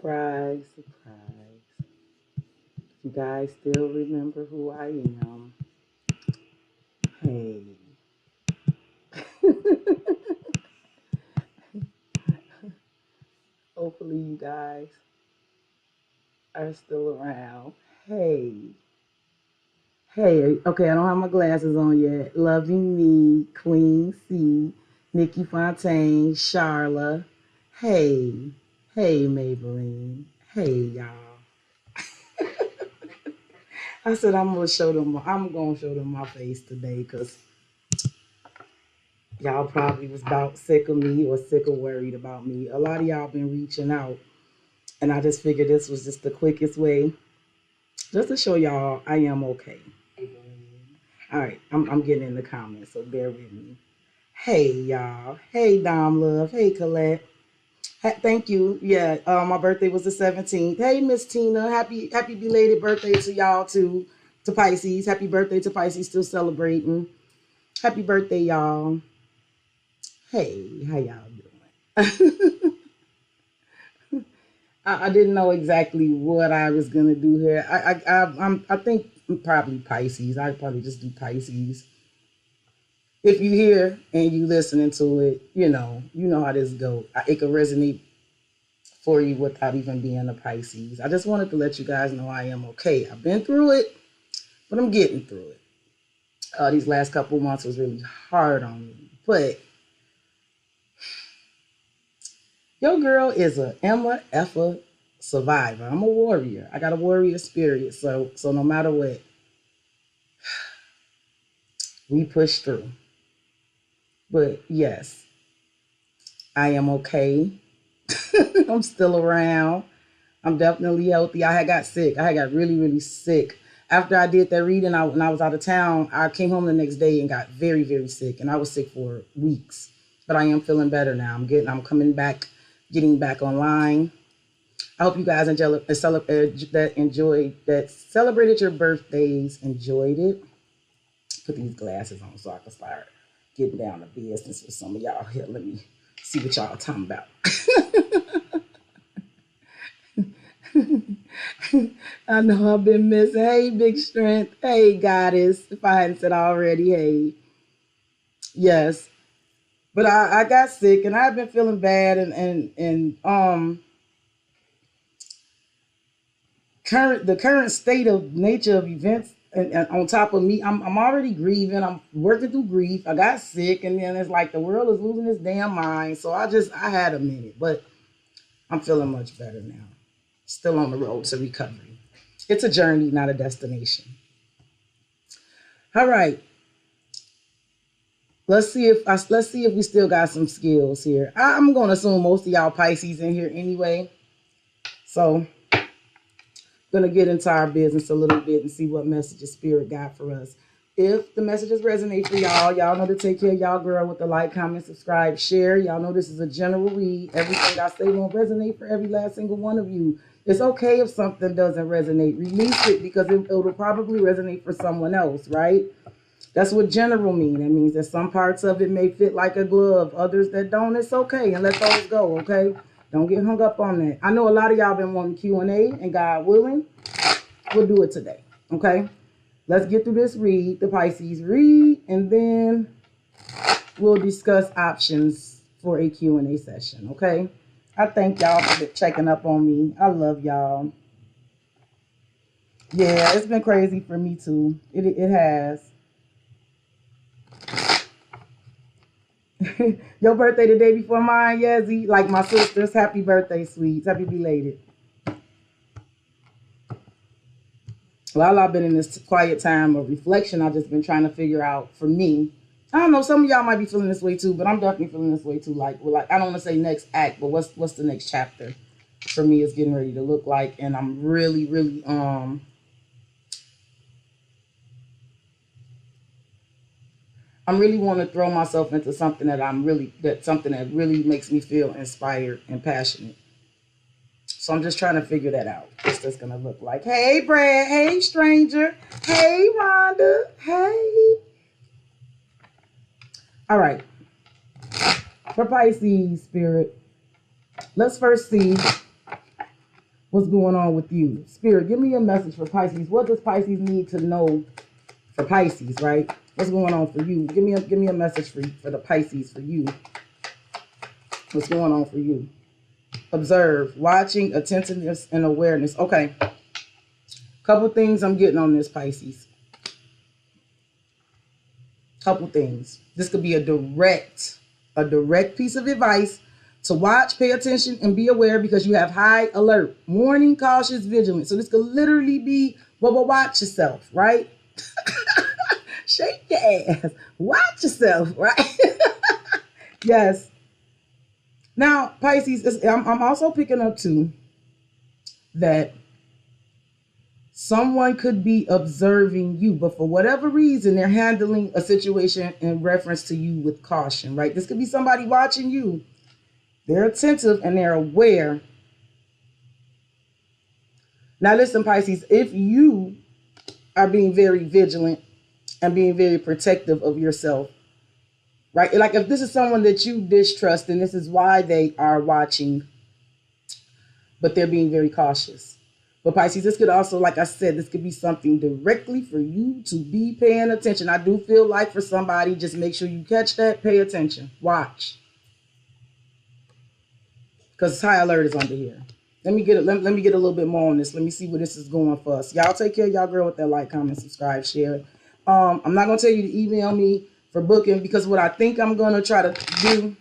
Surprise, surprise. You guys still remember who I am? Hey. Hopefully you guys are still around. Hey. Hey, okay, I don't have my glasses on yet. Loving Me, Queen C, Nikki Fontaine, Charla. Hey. Hey, Maybelline. Hey, y'all. I said I'm gonna show them my face today because y'all probably was about sick of me or sick or worried about me. A lot of y'all been reaching out, and I just figured this was just the quickest way just to show y'all I am okay. All right, I'm getting in the comments, so bear with me. Hey y'all. Hey Dom Love. Hey Colette. Thank you. Yeah, my birthday was the 17th. Hey Miss Tina. Happy belated birthday to y'all too. To Pisces. Happy birthday to Pisces. Still celebrating. Happy birthday, y'all. Hey, how y'all doing? I didn't know exactly what I was gonna do here. I think probably Pisces. I probably just do Pisces. If you hear and you listening to it, you know how this go. It can resonate for you without even being a Pisces. I just wanted to let you guys know I am okay. I've been through it, but I'm getting through it. These last couple months was really hard on me, but your girl is a Emma Effa survivor. I'm a warrior. I got a warrior spirit. So no matter what, we push through. But yes, I am okay. I'm still around. I'm definitely healthy. I had got sick. I had got really, really sick. After I did that reading, when I was out of town, I came home the next day and got very, very sick. And I was sick for weeks. But I am feeling better now. I'm coming back, getting back online. I hope you guys celebrated your birthdays, enjoyed it. Put these glasses on so I can start getting down to business with some of y'all here. Let me see what y'all talking about. I know I've been missing. Hey, Big Strength. Hey, Goddess. If I hadn't said already, hey. Yes. But I got sick and I've been feeling bad and the current state of nature of events and on top of me, I'm already grieving. I'm working through grief. I got sick and then it's like the world is losing its damn mind. So I had a minute, but I'm feeling much better now. Still on the road to recovery. It's a journey, not a destination. All right. Let's see if we still got some skills here. I'm gonna assume most of y'all Pisces in here anyway. So gonna get into our business a little bit and see what messages Spirit got for us. If the messages resonate for y'all know to take care of y'all girl with the like, comment, subscribe, share. Y'all know this is a general read. Everything I say won't resonate for every last single one of you. It's okay if something doesn't resonate. Release it because it'll probably resonate for someone else, right? That's what general mean. That means that some parts of it may fit like a glove. Others that don't, it's okay. And let those go, okay? Don't get hung up on that. I know a lot of y'all been wanting Q&A, and God willing, we'll do it today, okay? Let's get through this read, the Pisces read, and then we'll discuss options for a Q&A session, okay? I thank y'all for checking up on me. I love y'all. Yeah, it's been crazy for me too. It has. Your birthday the day before mine, Yazzie. Like my sister's. Happy birthday, sweets. Happy belated. While I've been in this quiet time of reflection, I've just been trying to figure out for me. I don't know, some of y'all might be feeling this way too, but I'm definitely feeling this way too. Like I don't want to say next act, but what's the next chapter for me is getting ready to look like, and I'm really, really I'm really want to throw myself into something that really makes me feel inspired and passionate. So I'm just trying to figure that out. What's this gonna look like? Hey, Brad. Hey, stranger. Hey, Rhonda. Hey. All right. For Pisces, Spirit, let's first see What's going on with you? Spirit, give me a message for Pisces. What does Pisces need to know for Pisces, right? What's going on for you? Give me a message for the Pisces, for you. What's going on for you? Observe, watching, attentiveness, and awareness. Okay. Couple things I'm getting on this, Pisces. Couple things. This could be a direct piece of advice to watch, pay attention, and be aware because you have high alert, warning, cautious, vigilant. So this could literally be, well, watch yourself, right? Shake your ass. Watch yourself, right? Yes. Now, Pisces, I'm also picking up too that someone could be observing you, but for whatever reason, they're handling a situation in reference to you with caution, right? This could be somebody watching you. They're attentive and they're aware. Now, listen, Pisces, if you are being very vigilant and being very protective of yourself, right? Like if this is someone that you distrust, and this is why they are watching, but they're being very cautious. But Pisces, this could also, like I said, this could be something directly for you to be paying attention. I do feel like for somebody, just make sure you catch that, pay attention, watch. Because high alert is under here. Let me get a little bit more on this. Let me see where this is going for us. Y'all take care of y'all girl with that like, comment, subscribe, share. I'm not going to tell you to email me for booking because what I think I'm going to try to do,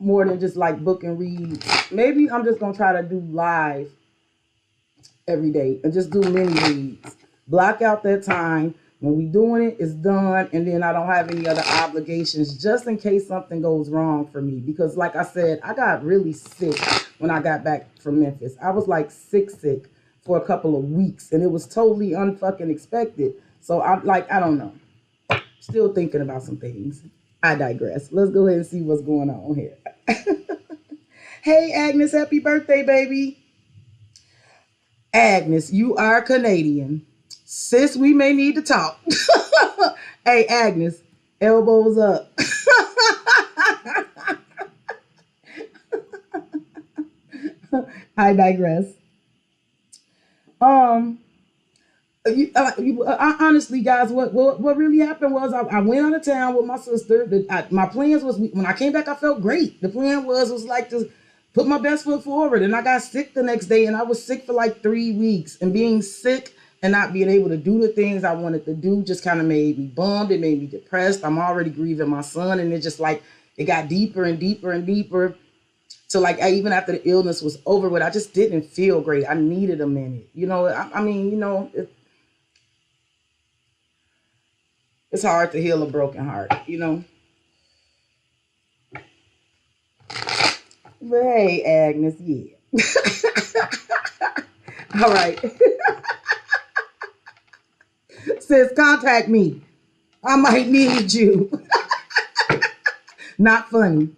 more than just like book and read. Maybe I'm just going to try to do live every day and just do mini reads. Block out that time. When we doing it, it's done. And then I don't have any other obligations just in case something goes wrong for me. Because like I said, I got really sick when I got back from Memphis. I was like sick for a couple of weeks. And it was totally unfucking expected. So I don't know. Still thinking about some things. I digress. Let's go ahead and see what's going on here. Hey, Agnes, happy birthday, baby. Agnes, you are Canadian. Sis, we may need to talk. Hey, Agnes, elbows up. I digress. Honestly, guys, what really happened was I went out of town with my sister. My plans was, when I came back, I felt great. The plan was like to put my best foot forward. And I got sick the next day, and I was sick for like 3 weeks. And being sick and not being able to do the things I wanted to do just kind of made me bummed. It made me depressed. I'm already grieving my son, and it just like, it got deeper and deeper and deeper. So like, even after the illness was over with, I just didn't feel great. I needed a minute. You know, I mean, you know, it's hard to heal a broken heart, you know. But hey, Agnes, yeah. All right. Sis, contact me. I might need you. Not funny.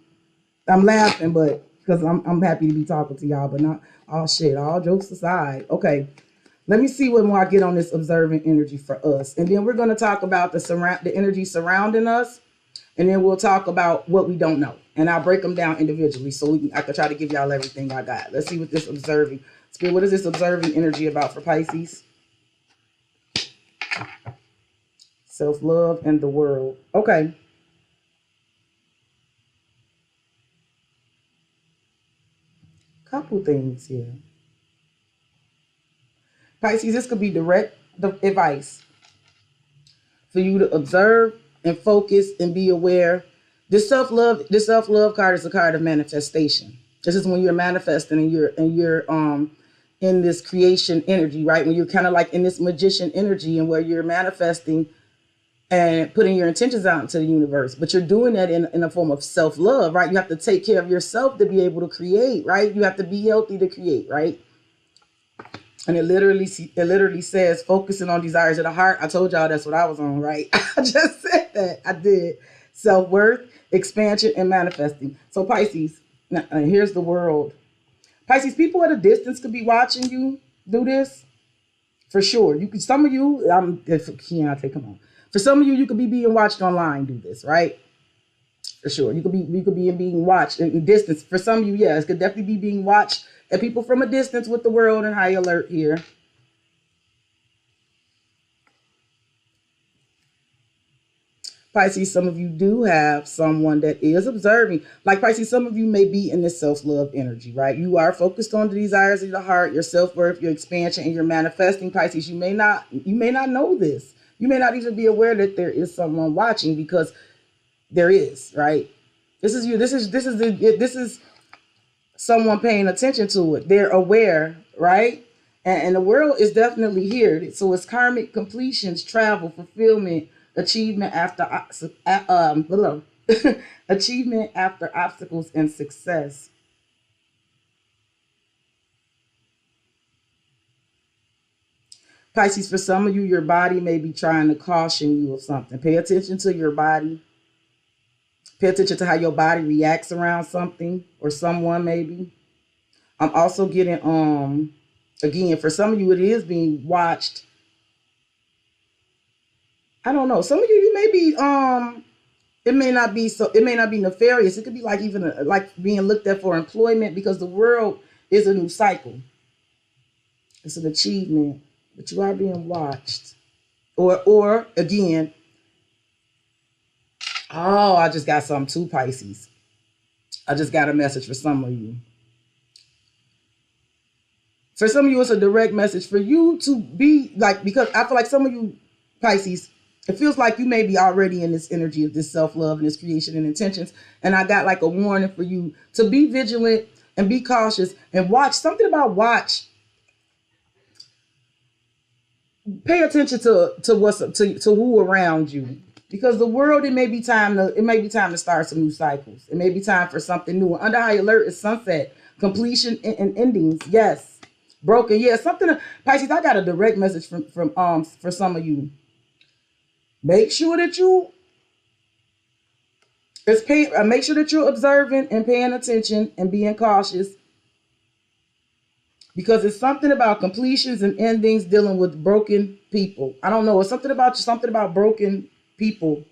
I'm laughing, but because I'm happy to be talking to y'all, but not all shit. All jokes aside. Okay. Let me see what more I get on this observant energy for us. And then we're going to talk about the energy surrounding us. And then we'll talk about what we don't know. And I'll break them down individually so I can try to give y'all everything I got. Let's see what this observing. Spirit, what is this observing energy about for Pisces? Self-love and the world. Okay. Couple things here. Pisces, this could be direct advice for you to observe and focus and be aware. This self-love card is a card of manifestation. This is when you're manifesting and you're in this creation energy, right? When you're kind of like in this magician energy and where you're manifesting and putting your intentions out into the universe. But you're doing that in a form of self-love, right? You have to take care of yourself to be able to create, right? You have to be healthy to create, right? And it literally says focusing on desires of the heart. I told y'all that's what I was on, right? I just said that. I did. Self-worth, expansion, and manifesting. So Pisces, now, here's the world. Pisces, people at a distance could be watching you do this. For sure. You could, some of you, come on. For some of you, you could be being watched online do this, right? For sure. You could be being watched in distance. For some of you, yeah, it could definitely be being watched And people from a distance with the world and high alert here. Pisces, some of you do have someone that is observing. Like Pisces, some of you may be in this self-love energy, right? You are focused on the desires of the heart, your self-worth, your expansion, and your manifesting. Pisces, you may not know this. You may not even be aware that there is someone watching, because there is, right? This is you. This is someone paying attention to it. They're aware, right? And the world is definitely here. So it's karmic completions, travel, fulfillment, achievement after achievement after obstacles, and success. Pisces, for some of you, your body may be trying to caution you of something. Pay attention to your body. Pay attention to how your body reacts around something or someone, maybe. I'm also getting, again, for some of you, it is being watched. I don't know. Some of you may be, it may not be nefarious. It could be like even like being looked at for employment, because the world is a new cycle. It's an achievement, but you are being watched. Or again, oh, I just got something too, Pisces. I just got a message for some of you. For some of you, it's a direct message for you to be like, because I feel like some of you, Pisces, it feels like you may be already in this energy of this self-love and this creation and intentions. And I got like a warning for you to be vigilant and be cautious and watch. Something about watch. Pay attention to what's to who around you. Because the world, it may be time to start some new cycles. It may be time for something new. Under high alert is sunset, completion, and endings. Yes. Broken. Yeah, something. Pisces, I got a direct message from for some of you. Make sure that make sure that you're observant and paying attention and being cautious, because it's something about completions and endings dealing with broken people. I don't know. It's something about broken people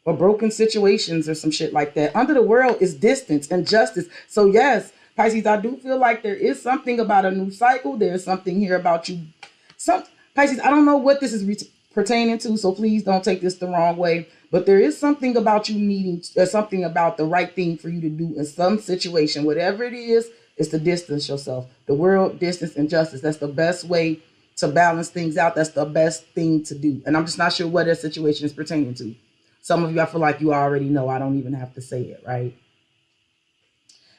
or broken situations or some shit like that. Under the world is distance and justice. So yes, Pisces, I do feel like there is something about a new cycle. There's something here about you. Pisces, I don't know what this is pertaining to, so please don't take this the wrong way. But there is something about you needing, something about the right thing for you to do in some situation, whatever it is to distance yourself. The world, distance, and justice. That's the best way to balance things out. That's the best thing to do. And I'm just not sure what that situation is pertaining to. Some of you, I feel like you already know. I don't even have to say it, right?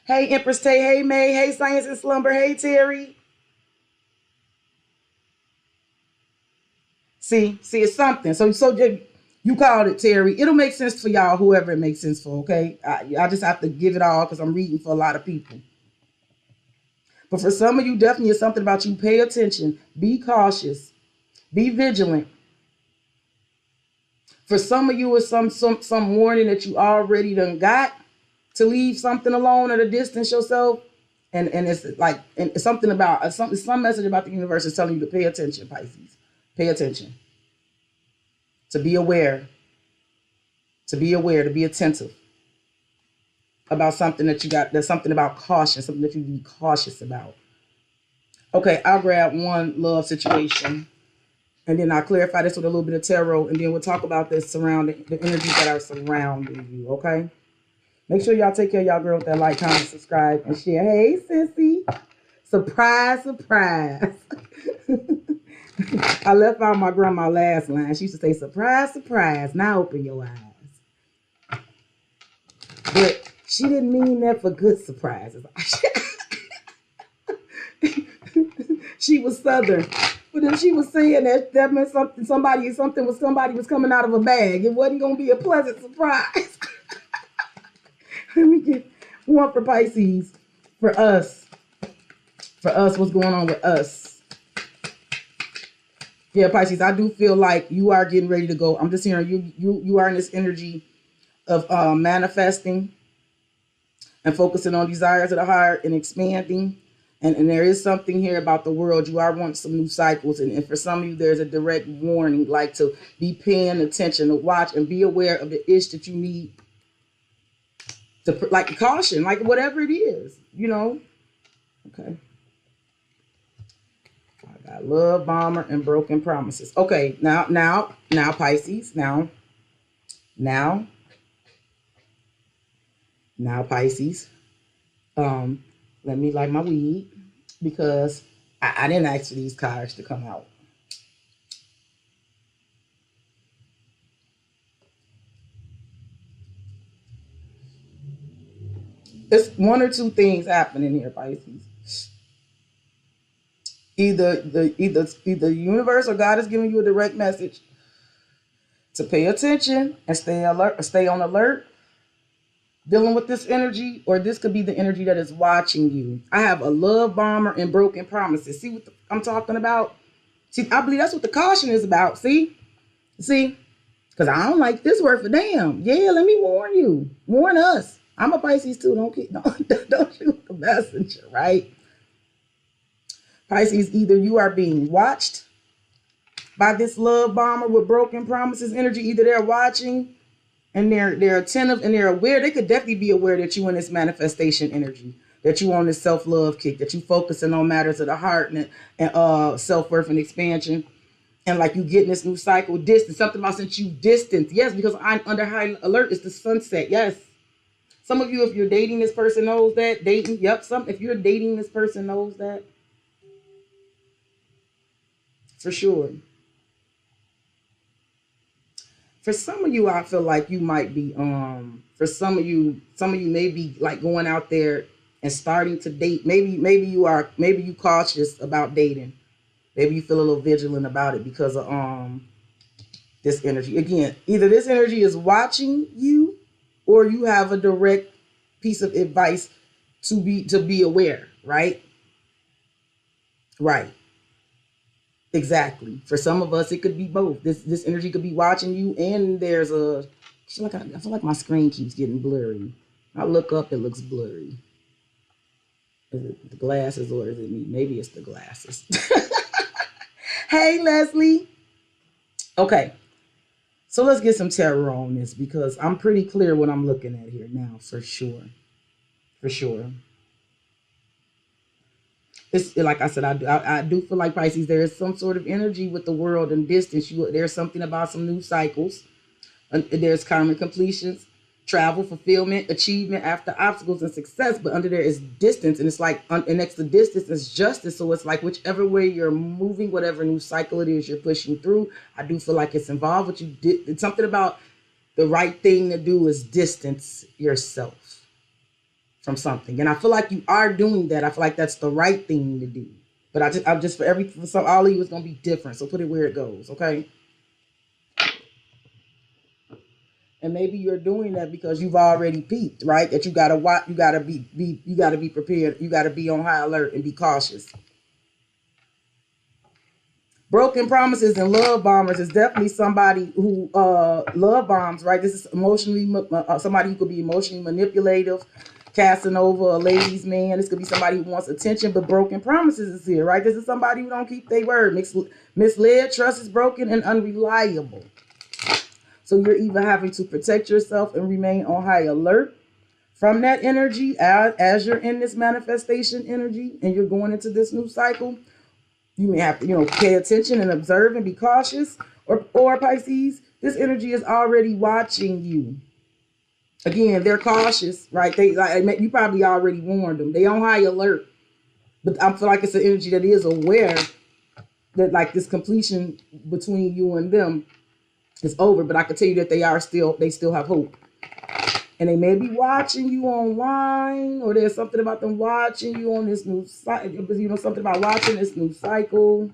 Hey, Empress Tay. Hey, May. Hey, Science and Slumber. Hey, Terry. See, it's something. So you called it, Terry. It'll make sense for y'all, whoever it makes sense for, okay? I just have to give it all because I'm reading for a lot of people. But for some of you, definitely it's something about you. Pay attention. Be cautious. Be vigilant. For some of you, it's some warning that you already done got to leave something alone or to distance yourself. And it's like, and it's something about, some message about the universe is telling you to pay attention, Pisces. Pay attention. To be aware. To be attentive about something that you got. There's something about caution, something that you be cautious about. Okay, I'll grab one love situation, and then I'll clarify this with a little bit of tarot, and then we'll talk about the energies that are surrounding you, okay? Make sure y'all take care of y'all girl with that like, comment, subscribe, and share. Hey, sissy. Surprise, surprise. I left out my grandma last line. She used to say, surprise, surprise. Now open your eyes. But she didn't mean that for good surprises. She was Southern. But if she was saying that meant somebody was coming out of a bag. It wasn't going to be a pleasant surprise. Let me get one for Pisces. For us. What's going on with us? Yeah, Pisces, I do feel like you are getting ready to go. I'm just hearing you are in this energy of manifesting and focusing on desires of the heart and expanding. And there is something here about the world. You are wanting some new cycles. And for some of you, there's a direct warning, like to be paying attention, to watch and be aware of the itch that you need. To like caution, like whatever it is, you know. Okay. I got love bomber and broken promises. Okay, now Pisces. Now Pisces. Let me light my weed because I didn't ask for these cards to come out. It's one or two things happening here, Pisces. Either the universe or God is giving you a direct message to pay attention and stay alert, stay on alert, dealing with this energy, or this could be the energy that is watching you. I have a love bomber and broken promises. See what I'm talking about? See, I believe that's what the caution is about. See, because I don't like this word for damn. Yeah, let me warn you, warn us. I'm a Pisces too. Don't shoot the messenger, right? Pisces, either you are being watched by this love bomber with broken promises energy. Either they're watching and they're attentive and they're aware. They could definitely be aware that you in this manifestation energy, that you on this self-love kick, that you focusing on matters of the heart and self-worth and expansion. And like you getting this new cycle, distance, something about since you distance. Yes, because I'm under high alert. It's the sunset. Yes. Some of you, if you're dating this person, knows that. Dating, yep. If you're dating this person, knows that. For sure. For some of you, I feel like you might be, for some of you may be like going out there and starting to date. Maybe you cautious about dating. Maybe you feel a little vigilant about it because of this energy. Again, either this energy is watching you or you have a direct piece of advice to be aware, right? Right. Exactly. For some of us, it could be both. This energy could be watching you, and there's I feel like my screen keeps getting blurry. I look up, it looks blurry. Is it the glasses or is it me? Maybe it's the glasses. Hey, Leslie. Okay. So let's get some tarot on this because I'm pretty clear what I'm looking at here now, for sure. For sure. It's like I said, I do feel like Pisces, there is some sort of energy with the world and distance. There's something about some new cycles. There's karmic completions, travel, fulfillment, achievement after obstacles and success. But under there is distance. And it's like, and next to distance is justice. So it's like whichever way you're moving, whatever new cycle it is you're pushing through, I do feel like it's involved. What you did, it's something about the right thing to do is distance yourself from something. And I feel like you are doing that. I feel like that's the right thing to do. But I'm just so all of you is going to be different. So put it where it goes. Okay. And maybe you're doing that because you've already peaked, right? That you got to watch, you got to be prepared. You got to be on high alert and be cautious. Broken promises and love bombers is definitely somebody who love bombs, right? This is emotionally somebody who could be emotionally manipulative, casting over a ladies' man. This could be somebody who wants attention, but broken promises is here, right? This is somebody who don't keep their word. Misled, trust is broken and unreliable. So you're either having to protect yourself and remain on high alert from that energy as you're in this manifestation energy and you're going into this new cycle. You may have to, pay attention and observe and be cautious. Or Pisces, this energy is already watching you. Again, they're cautious, right? You probably already warned them. They on high alert. But I feel like it's an energy that is aware that like this completion between you and them is over. But I can tell you that they still have hope. And they may be watching you online, or there's something about them watching you on this new cycle, something about watching this new cycle.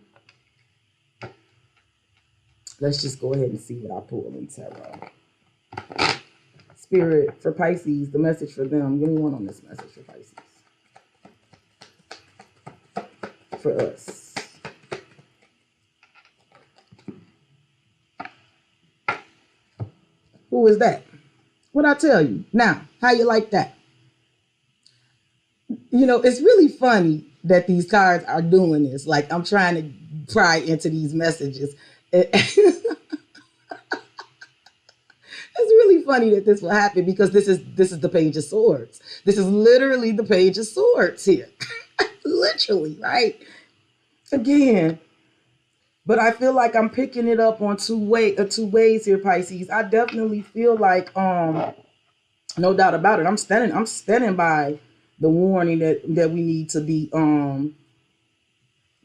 Let's just go ahead and see what I pull in tarot. Spirit for Pisces, the message for them. Give me one on this message for Pisces. For us. Who is that? What'd I tell you? Now, how you like that? It's really funny that these cards are doing this. Like, I'm trying to pry into these messages. It's really funny that this will happen because this is the Page of Swords. This is literally the Page of Swords here. Literally, right? Again. But I feel like I'm picking it up on two ways here, Pisces. I definitely feel like, no doubt about it. I'm standing by the warning that we need to be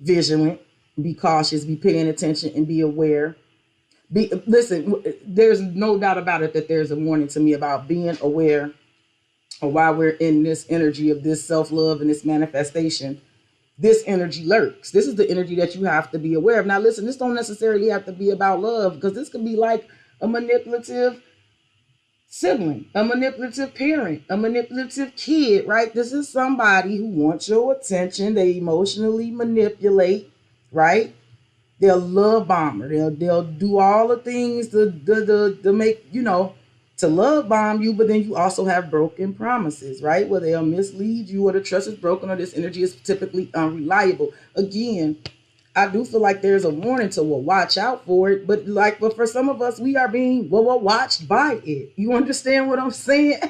vigilant, be cautious, be paying attention, and be aware. Listen, there's no doubt about it that there's a warning to me about being aware of why we're in this energy of this self-love and this manifestation. This energy lurks. This is the energy that you have to be aware of. Now, listen, this don't necessarily have to be about love, because this could be like a manipulative sibling, a manipulative parent, a manipulative kid, right? This is somebody who wants your attention. They emotionally manipulate, right? They'll love bomber. They'll do all the things to make, to love bomb you, but then you also have broken promises, right? Where they'll mislead you, or the trust is broken, or this energy is typically unreliable. Again, I do feel like there's a warning to watch out for it, but for some of us, we are being watched by it. You understand what I'm saying?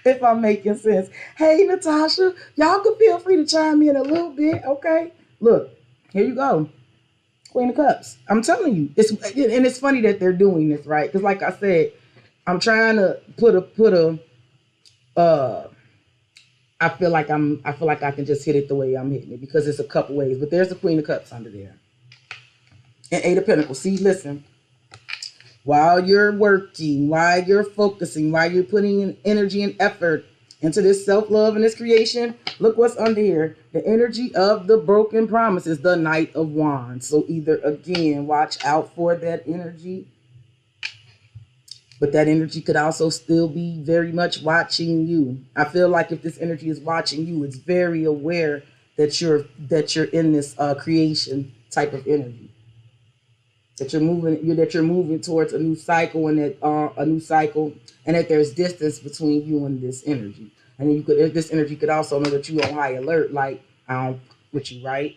If I'm making sense. Hey, Natasha, y'all can feel free to chime in a little bit, okay? Look, here you go. Queen of Cups. I'm telling you, it's funny that they're doing this, right? Because like I said, I'm trying to I feel like I can just hit it the way I'm hitting it, because it's a couple ways. But there's the Queen of Cups under there. And Eight of Pentacles. See, listen. While you're working, while you're focusing, while you're putting in energy and effort into this self-love and this creation, look what's under here. The energy of the broken promises, the Knight of Wands. So either, again, watch out for that energy, but that energy could also still be very much watching you. I feel like if this energy is watching you, it's very aware that you're in this creation type of energy. That you're moving towards a new cycle, and that there's distance between you and this energy. And then this energy could also know that you're on high alert, like, I don't with you, right?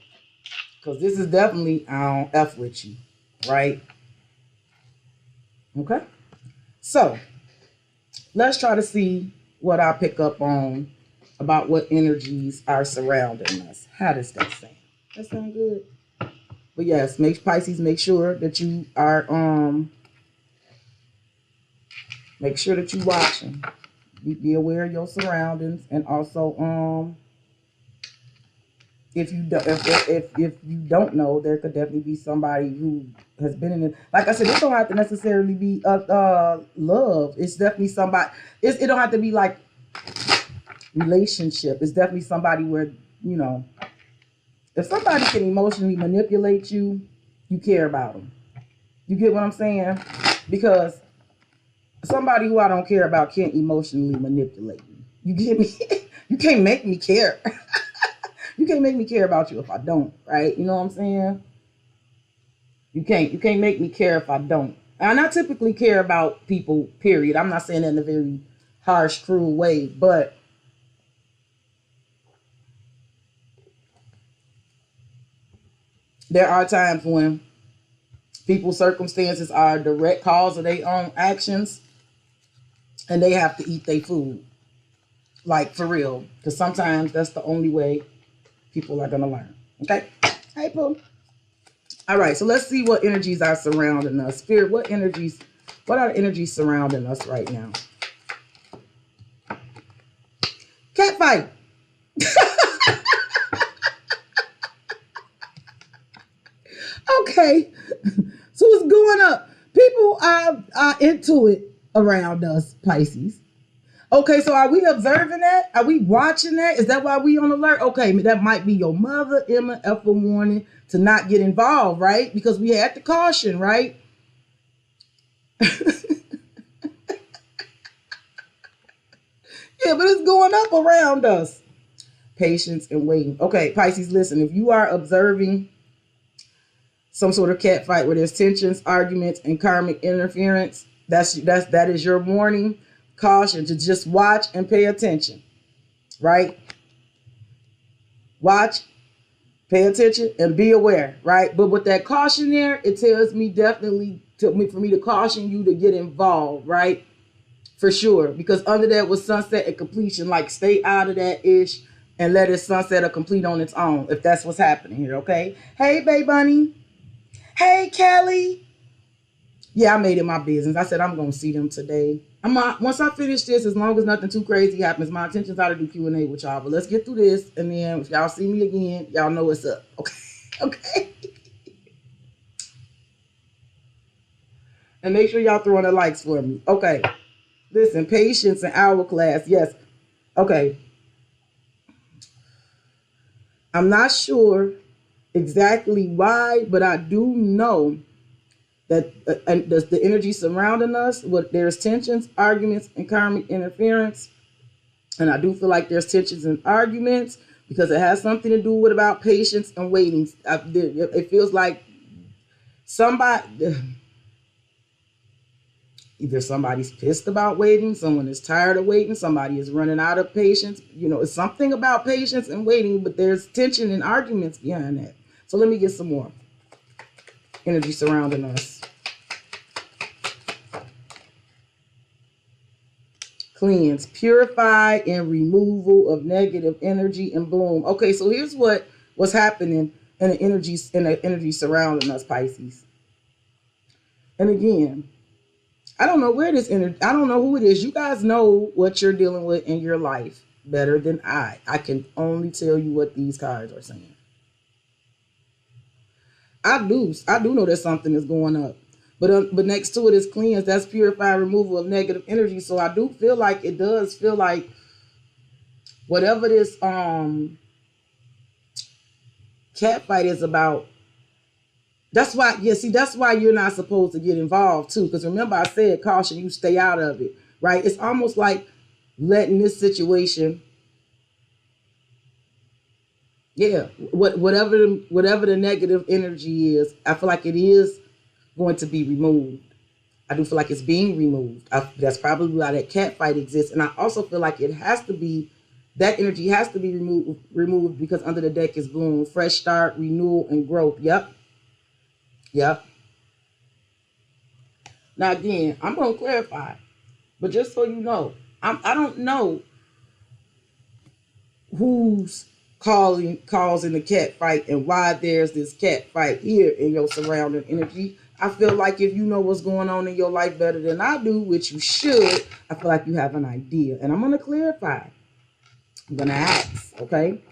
Because this is definitely, I don't F with you, right? Okay. So let's try to see what I pick up on about what energies are surrounding us. How does that sound? That sound good? But yes, Pisces, make sure that you are make sure that you're watching. Be aware of your surroundings, and also if you don't know, there could definitely be somebody who has been in it. Like I said, it don't have to necessarily be love. It's definitely somebody. It don't have to be like relationship. It's definitely somebody where, if somebody can emotionally manipulate you, you care about them. You get what I'm saying? Because somebody who I don't care about can't emotionally manipulate me. You get me? You can't make me care. You can't make me care about you if I don't, right? You know what I'm saying? You can't make me care if I don't. And I typically care about people, period. I'm not saying that in a very harsh, cruel way, but there are times when people's circumstances are a direct cause of their own actions, and they have to eat their food. Like, for real. Because sometimes that's the only way people are going to learn. Okay? Hey, Pooh. All right, so let's see what energies are surrounding us. Spirit, what are the energies surrounding us right now? Cat fight. Okay, so it's going up. People are into it around us, Pisces. Okay, so are we observing that? Are we watching that? Is that why we on alert? Okay, that might be your mother, Emma, F a warning to not get involved, right? Because we had to caution, right? Yeah, but it's going up around us. Patience and waiting. Okay, Pisces, listen, if you are observing some sort of cat fight where there's tensions, arguments, and karmic interference, that is your warning. Caution to just watch and pay attention, right? Watch, pay attention, and be aware, right? But with that caution there, it tells me for me to caution you to get involved, right? For sure. Because under that was sunset and completion, like stay out of that ish. and let it sunset or complete on its own, if that's what's happening here, okay? Hey, Bae Bunny. Hey, Kelly. Yeah, I made it my business. I said I'm going to see them today. Once I finish this, as long as nothing too crazy happens, my intention's out to do Q&A with y'all. But let's get through this, and then if y'all see me again, y'all know what's up, okay? Okay? And make sure y'all throwing the likes for me. Okay. Listen, patience and hourglass. Yes. Okay. I'm not sure exactly why, but I do know that the energy surrounding us, there's tensions, arguments, and karmic interference. And I do feel like there's tensions and arguments because it has something to do with about patience and waiting. It feels like either somebody's pissed about waiting, someone is tired of waiting, somebody is running out of patience. You know, it's something about patience and waiting, but there's tension and arguments behind that. So let me get some more energy surrounding us. Cleanse, purify, and removal of negative energy and bloom. Okay, so here's what's happening in the energy surrounding us, Pisces. And again, I don't know where this energy, I don't know who it is. You guys know what you're dealing with in your life better than I. I can only tell you what these cards are saying. I do know that something is going up. But next to it is cleanse. That's purify, removal of negative energy. So I do feel like it does feel like whatever this cat fight is about. That's why, that's why you're not supposed to get involved too. Because remember, I said caution, you stay out of it, right? It's almost like letting this situation, whatever the negative energy is, I feel like it is going to be removed. I do feel like it's being removed. That's probably why that cat fight exists. And I also feel like it has to be, that energy has to be removed because under the deck is bloom, fresh start, renewal, and growth. Yep. Now again, I'm going to clarify, but just so you know, I don't know who's causing the cat fight and why there's this cat fight here in your surrounding energy. I feel like if you know what's going on in your life better than I do, which you should, I feel like you have an idea. And I'm going to clarify. I'm going to ask, okay?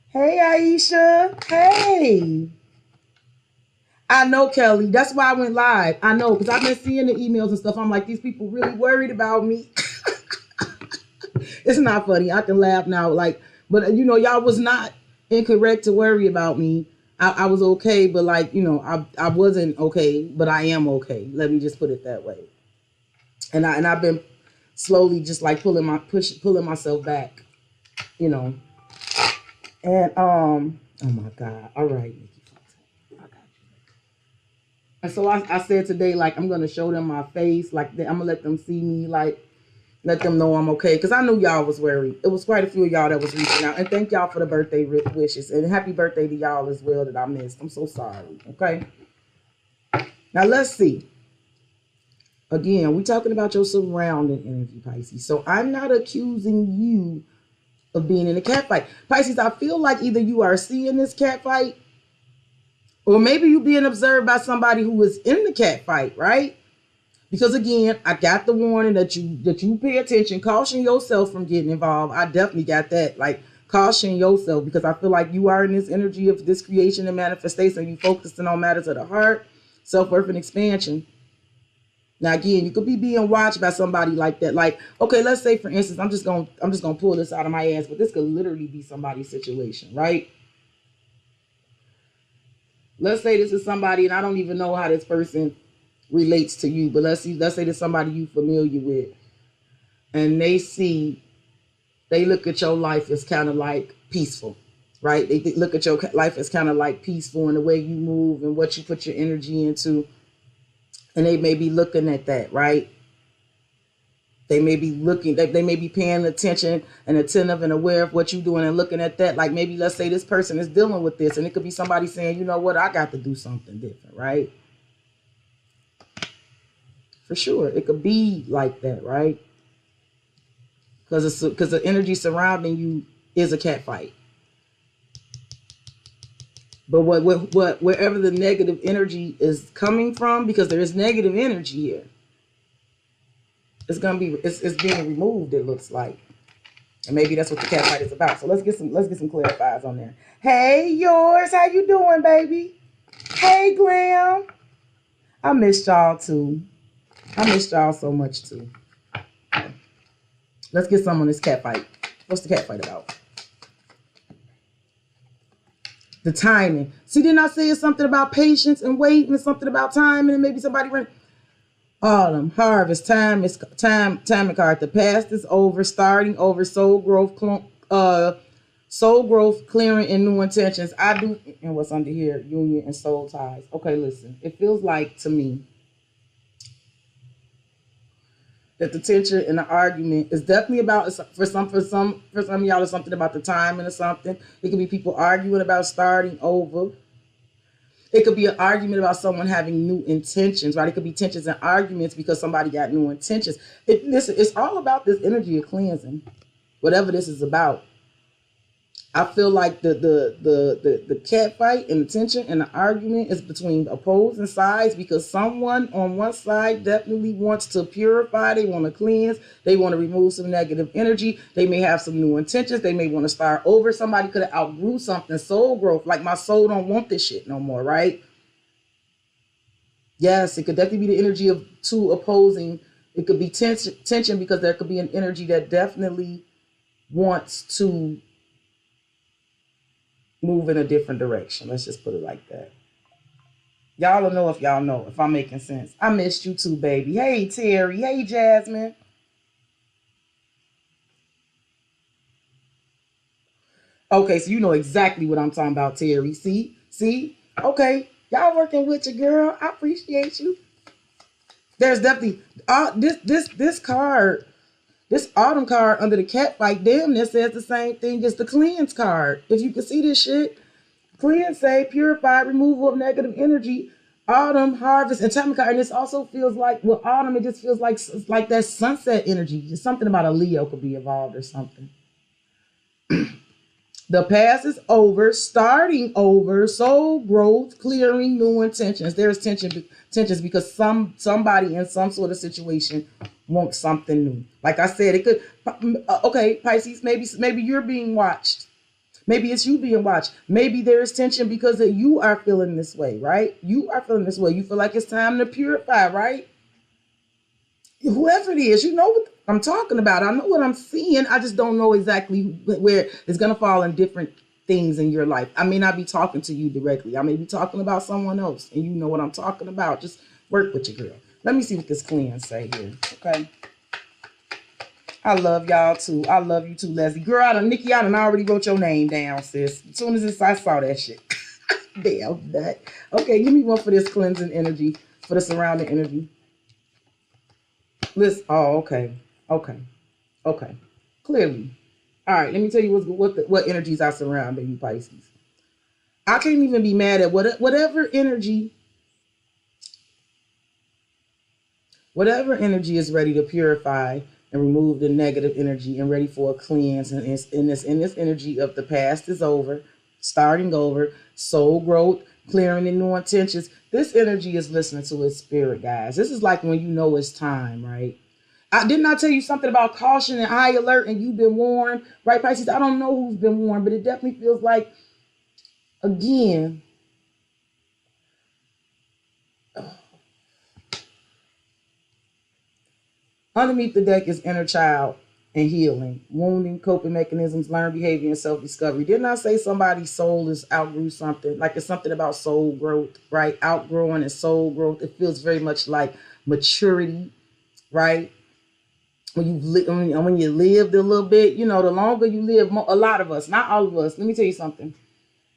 Hey, Aisha. Hey. I know, Kelly. That's why I went live. I know, because I've been seeing the emails and stuff. I'm like, these people really worried about me. It's not funny. I can laugh now. Like, but you know, y'all was not incorrect to worry about me. I was okay, but like, you know, I wasn't okay, but I am okay. Let me just put it that way. And I've been slowly just like pulling myself back, you know. And oh my God. All right, Nikki. I got you. And so I said today, like, I'm gonna show them my face, like I'm gonna let them see me, like let them know I'm okay. Because I knew y'all was worried. It was quite a few of y'all that was reaching out. And thank y'all for the birthday wishes. And happy birthday to y'all as well that I missed. I'm so sorry. Okay. Now let's see. Again, we're talking about your surrounding energy, Pisces. So I'm not accusing you of being in a cat fight. Pisces, I feel like either you are seeing this cat fight or maybe you being observed by somebody who is in the cat fight, right? Because again, I got the warning that you pay attention, caution yourself from getting involved. I definitely got that. Like, caution yourself, because I feel like you are in this energy of this creation and manifestation. You focusing on matters of the heart, self-worth, and expansion. Now again, you could be being watched by somebody like that. Like, okay, let's say for instance, I'm just gonna pull this out of my ass, but this could literally be somebody's situation, right? Let's say this is somebody, and I don't even know how this person relates to you, but let's say there's somebody you familiar with, and they look at your life as kind of like peaceful, right? They look at your life as kind of like peaceful in the way you move and what you put your energy into, and they may be looking at that, right? They may be looking, they may be paying attention and attentive and aware of what you're doing and looking at that. Like maybe let's say this person is dealing with this, and it could be somebody saying, you know what, I got to do something different, right? For sure. It could be like that, right? because the energy surrounding you is a cat fight. But wherever the negative energy is coming from, because there is negative energy here, it's being removed, it looks like. And maybe that's what the cat fight is about. So let's get some clarifiers on there. Hey, yours, how you doing, baby? Hey, Glam. I missed y'all too. I missed y'all so much too. Okay. Let's get some on this cat fight. What's the cat fight about? The timing. See, didn't I say it's something about patience and waiting, and something about timing, and maybe somebody ran. Autumn, harvest, time card. The past is over, starting over, soul growth, clearing, and new intentions. I do, and what's under here, union and soul ties. Okay, listen. It feels like to me that the tension and the argument is definitely about, for some of y'all, it's something about the timing or something. It could be people arguing about starting over. It could be an argument about someone having new intentions, right? It could be tensions and arguments because somebody got new intentions. Listen, it's all about this energy of cleansing, whatever this is about. I feel like the cat fight and the tension and the argument is between opposing sides, because someone on one side definitely wants to purify, they want to cleanse, they want to remove some negative energy, they may have some new intentions, they may want to start over. Somebody could have outgrew something, soul growth, like my soul don't want this shit no more, right? Yes, it could definitely be the energy of two opposing. It could be tension because there could be an energy that definitely wants to move in a different direction. Let's just put it like that. Y'all will know if I'm making sense. I missed you too, baby. Hey, Terry. Hey, Jasmine. Okay, so you know exactly what I'm talking about, Terry. See? Okay, y'all working with your girl. I appreciate you. There's definitely this card. This autumn card under the cat fight, damn, that says the same thing as the cleanse card. If you can see this shit, cleanse, say, purify, removal of negative energy, autumn, harvest, and time card. And this also feels like, with autumn, it just feels like that sunset energy. Just something about a Leo could be involved or something. The past is over, starting over, soul growth, clearing, new intentions. There's tensions because somebody in some sort of situation wants something new. Like I said, it could, okay, Pisces, maybe you're being watched. Maybe it's you being watched. Maybe there's tension because you are feeling this way, right? You are feeling this way. You feel like it's time to purify, right? Whoever it is, you know what I'm talking about. I know what I'm seeing. I just don't know exactly where it's going to fall in different things in your life. I may not be talking to you directly. I may be talking about someone else, and you know what I'm talking about. Just work with your girl. Let me see what this cleanse say here, okay? I love y'all too. I love you too, Leslie. Girl, Nikki, I done already wrote your name down, sis. As soon as I saw that shit. Damn that. Okay, give me one for this cleansing energy, for the surrounding energy. Listen. Oh, okay. Clearly. All right, let me tell you what energies are surrounding you, Pisces. I can't even be mad at whatever energy is ready to purify and remove the negative energy and ready for a cleanse. And in this energy of the past is over, starting over, soul growth, clearing the new intentions. This energy is listening to its spirit, guys. This is like when you know it's time, right? Didn't I tell you something about caution and high alert, and you've been warned, right, Pisces? I don't know who's been warned, but it definitely feels like, again, underneath the deck is inner child and healing, wounding, coping mechanisms, learned behavior, and self-discovery. Didn't I say somebody's soul is outgrew something? Like it's something about soul growth, right? Outgrowing and soul growth. It feels very much like maturity, right? When you lived a little bit, you know, the longer you live, a lot of us, not all of us. Let me tell you something.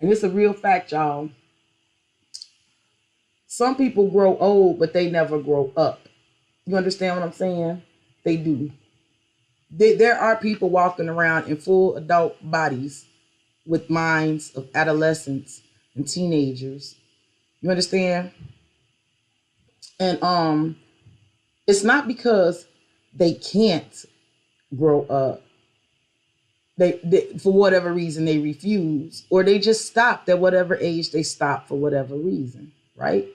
And it's a real fact, y'all. Some people grow old, but they never grow up. You understand what I'm saying? They do. There are people walking around in full adult bodies with minds of adolescents and teenagers. You understand? And it's not because they can't grow up. they for whatever reason they refuse, or they just stopped at whatever age they stopped for whatever reason, right?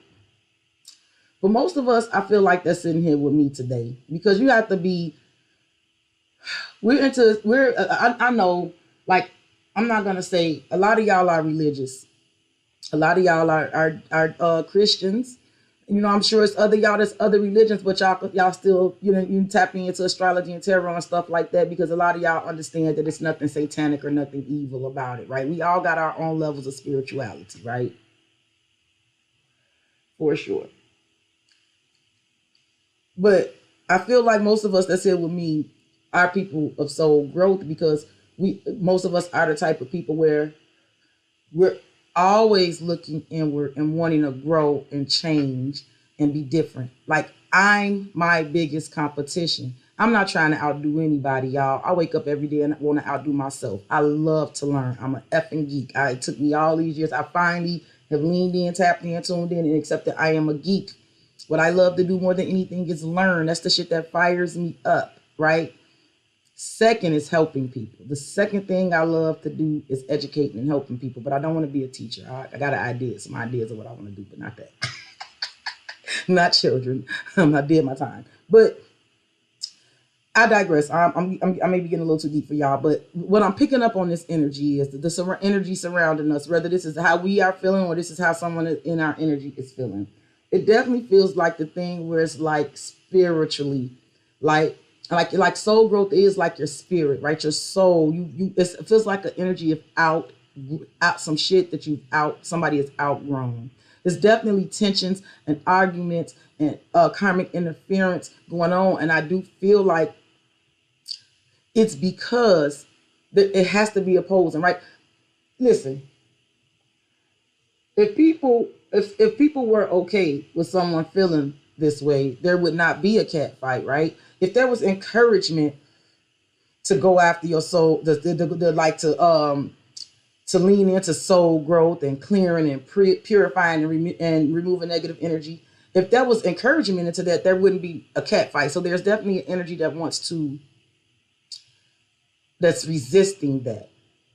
But most of us, I feel like that's in here with me today, because you have to be. I know, like, I'm not gonna say a lot of y'all are religious. A lot of y'all are Christians. You know, I'm sure it's other y'all that's other religions, but y'all still, you know, you tapping into astrology and tarot and stuff like that, because a lot of y'all understand that it's nothing satanic or nothing evil about it, right? We all got our own levels of spirituality, right? For sure. But I feel like most of us that's here with me are people of soul growth, because most of us are the type of people where we're always looking inward and wanting to grow and change and be different. Like, I'm my biggest competition. I'm not trying to outdo anybody, y'all. I wake up every day and want to outdo myself. I love to learn. I'm an effing geek. It took me all these years. I finally have leaned in, tapped in, tuned in, and accepted I am a geek. What I love to do more than anything is learn. That's the shit that fires me up, right? Second is helping people. The second thing I love to do is educating and helping people, but I don't want to be a teacher. I got some ideas of what I want to do, but not that. Not children. I did my time. But I digress. I may be getting a little too deep for y'all, but what I'm picking up on this energy is the energy surrounding us, whether this is how we are feeling or this is how someone in our energy is feeling. It definitely feels like the thing where it's like spiritually, like soul growth is like your spirit, right? Your soul, it feels like an energy of out some shit that somebody has outgrown. There's definitely tensions and arguments and karmic interference going on, and I do feel like it's because it has to be opposing, right? Listen, if people were okay with someone feeling this way, there would not be a cat fight, right? If there was encouragement to go after your soul, to lean into soul growth and clearing and purifying and removing negative energy, if there was encouragement into that, there wouldn't be a cat fight. So there's definitely an energy that's resisting that.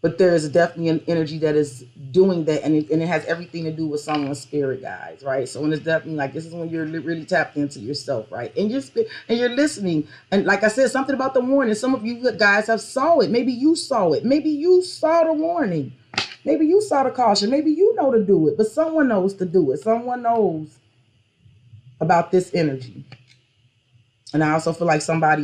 But there is definitely an energy that is doing that, and it has everything to do with someone's spirit, guys, right? So when it's definitely like, this is when you're really tapped into yourself, right? And you're listening. And like I said, something about the warning. Some of you guys have saw it. Maybe you saw it. Maybe you saw the warning. Maybe you saw the caution. Maybe you know to do it, but someone knows to do it. Someone knows about this energy. And I also feel like someone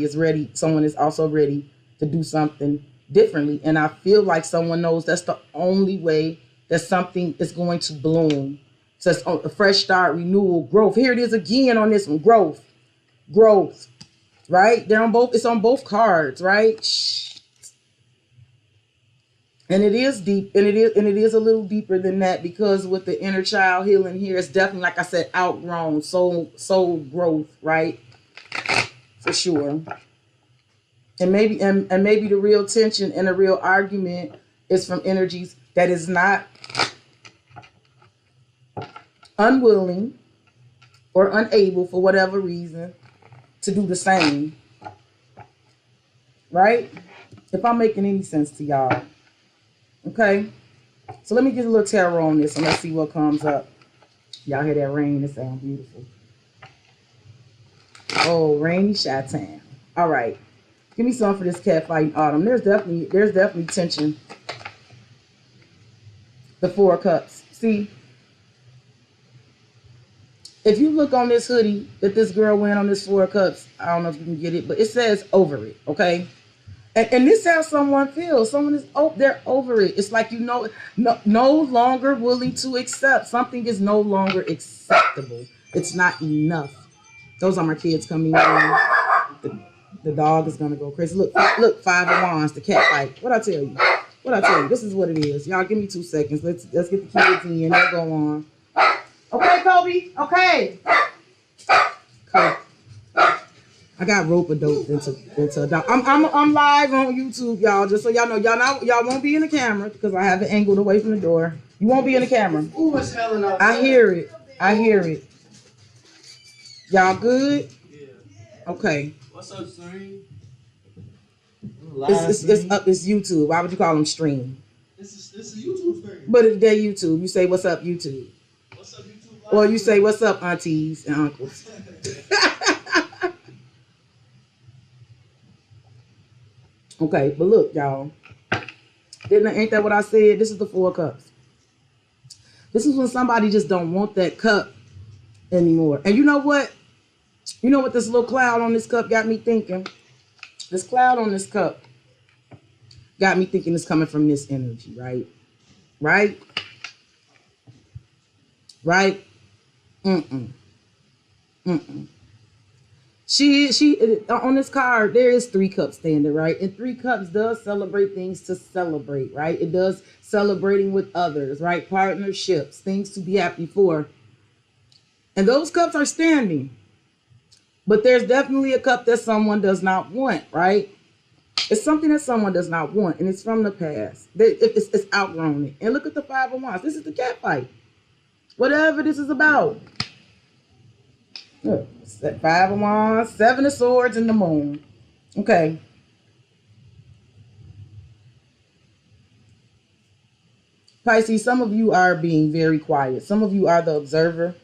is also ready to do something differently. And I feel like someone knows that's the only way that something is going to bloom. So it's a fresh start, renewal, growth. Here it is again on this one, growth, right? It's on both cards, right? And it is deep, and it is a little deeper than that, because with the inner child healing here, it's definitely, like I said, outgrown, soul growth, right? For sure. And maybe the real tension and the real argument is from energies that is not unwilling or unable for whatever reason to do the same. Right? If I'm making any sense to y'all. Okay? So let me get a little tarot on this and let's see what comes up. Y'all hear that rain? It sounds beautiful. Oh, rainy Chi-Town. All right. Give me some for this cat fighting autumn. There's definitely tension. The Four of Cups. See, if you look on this hoodie that this girl went on, this Four of Cups, I don't know if you can get it, but it says over it, okay? And this is how someone feels. Someone is, they're over it. It's like, no longer willing to accept. Something is no longer acceptable. It's not enough. Those are my kids coming in. The dog is going to go crazy. Look, Five of Wands, the cat fight. What I tell you? This is what it is. Y'all give me 2 seconds. Let's get the kids in. They'll go on. Okay, Kobe. Okay. I got rope-a-dope into a dog. I'm live on YouTube, y'all. Just so y'all know, y'all won't be in the camera because I have it angled away from the door. You won't be in the camera. Ooh, it's hell enough. I hear it. Y'all good? Yeah. Okay. What's up, Serene? It's YouTube. Why would you call them stream? It's a YouTube thing. But they're YouTube. You say, what's up, YouTube? What's up, YouTube? Or you say, what's up, aunties and uncles? Okay, but look, y'all. Ain't that what I said? This is the 4 of Cups. This is when somebody just don't want that cup anymore. And you know what? You know what this little cloud on this cup got me thinking? This cloud on this cup got me thinking it's coming from this energy, right? Right? Right? She on this card, there is 3 cups standing, right? And 3 cups does celebrate things to celebrate, right? It does celebrating with others, right? Partnerships, things to be happy for. And those cups are standing. But there's definitely a cup that someone does not want, right? It's something that someone does not want, and it's from the past. It's outgrown it. And look at the 5 of Wands. This is the cat fight. Whatever this is about. Look, 5 of Wands, 7 of Swords, and the Moon. Okay. Pisces, some of you are being very quiet. Some of you are the observer.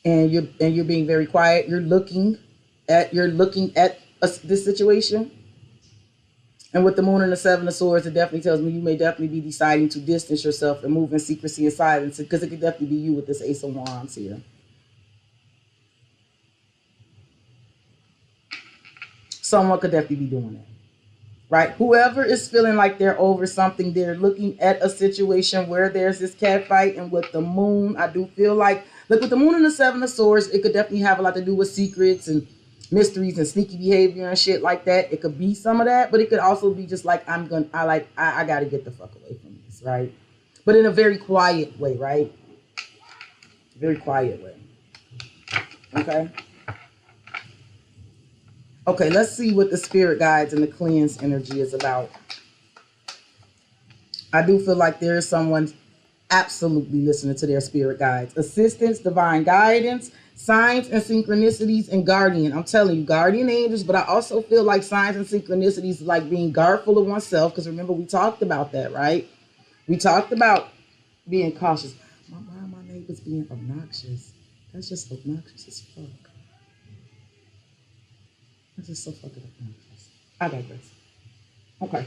And you're being very quiet. You're looking at this situation. And with the Moon and the 7 of Swords, it definitely tells me you may definitely be deciding to distance yourself and move in secrecy and silence, because it could definitely be you with this Ace of Wands here. Someone could definitely be doing that, right? Whoever is feeling like they're over something, they're looking at a situation where there's this cat fight. And with the Moon, I do feel like, look, with the Moon and the 7 of Swords, it could definitely have a lot to do with secrets and mysteries and sneaky behavior and shit like that. It could be some of that, but it could also be just like, I gotta get the fuck away from this, right? But in a very quiet way, right? Very quiet way. Okay. Okay, let's see what the spirit guides and the cleanse energy is about. I do feel like there is someone absolutely listening to their spirit guides. Assistance, divine guidance, signs and synchronicities, and guardian. I'm telling you, guardian angels, but I also feel like signs and synchronicities like being guardful of oneself, because remember, we talked about that, right? We talked about being cautious. Why are my neighbors being obnoxious? That's just obnoxious as fuck. That's just so fucking obnoxious. I digress. Okay.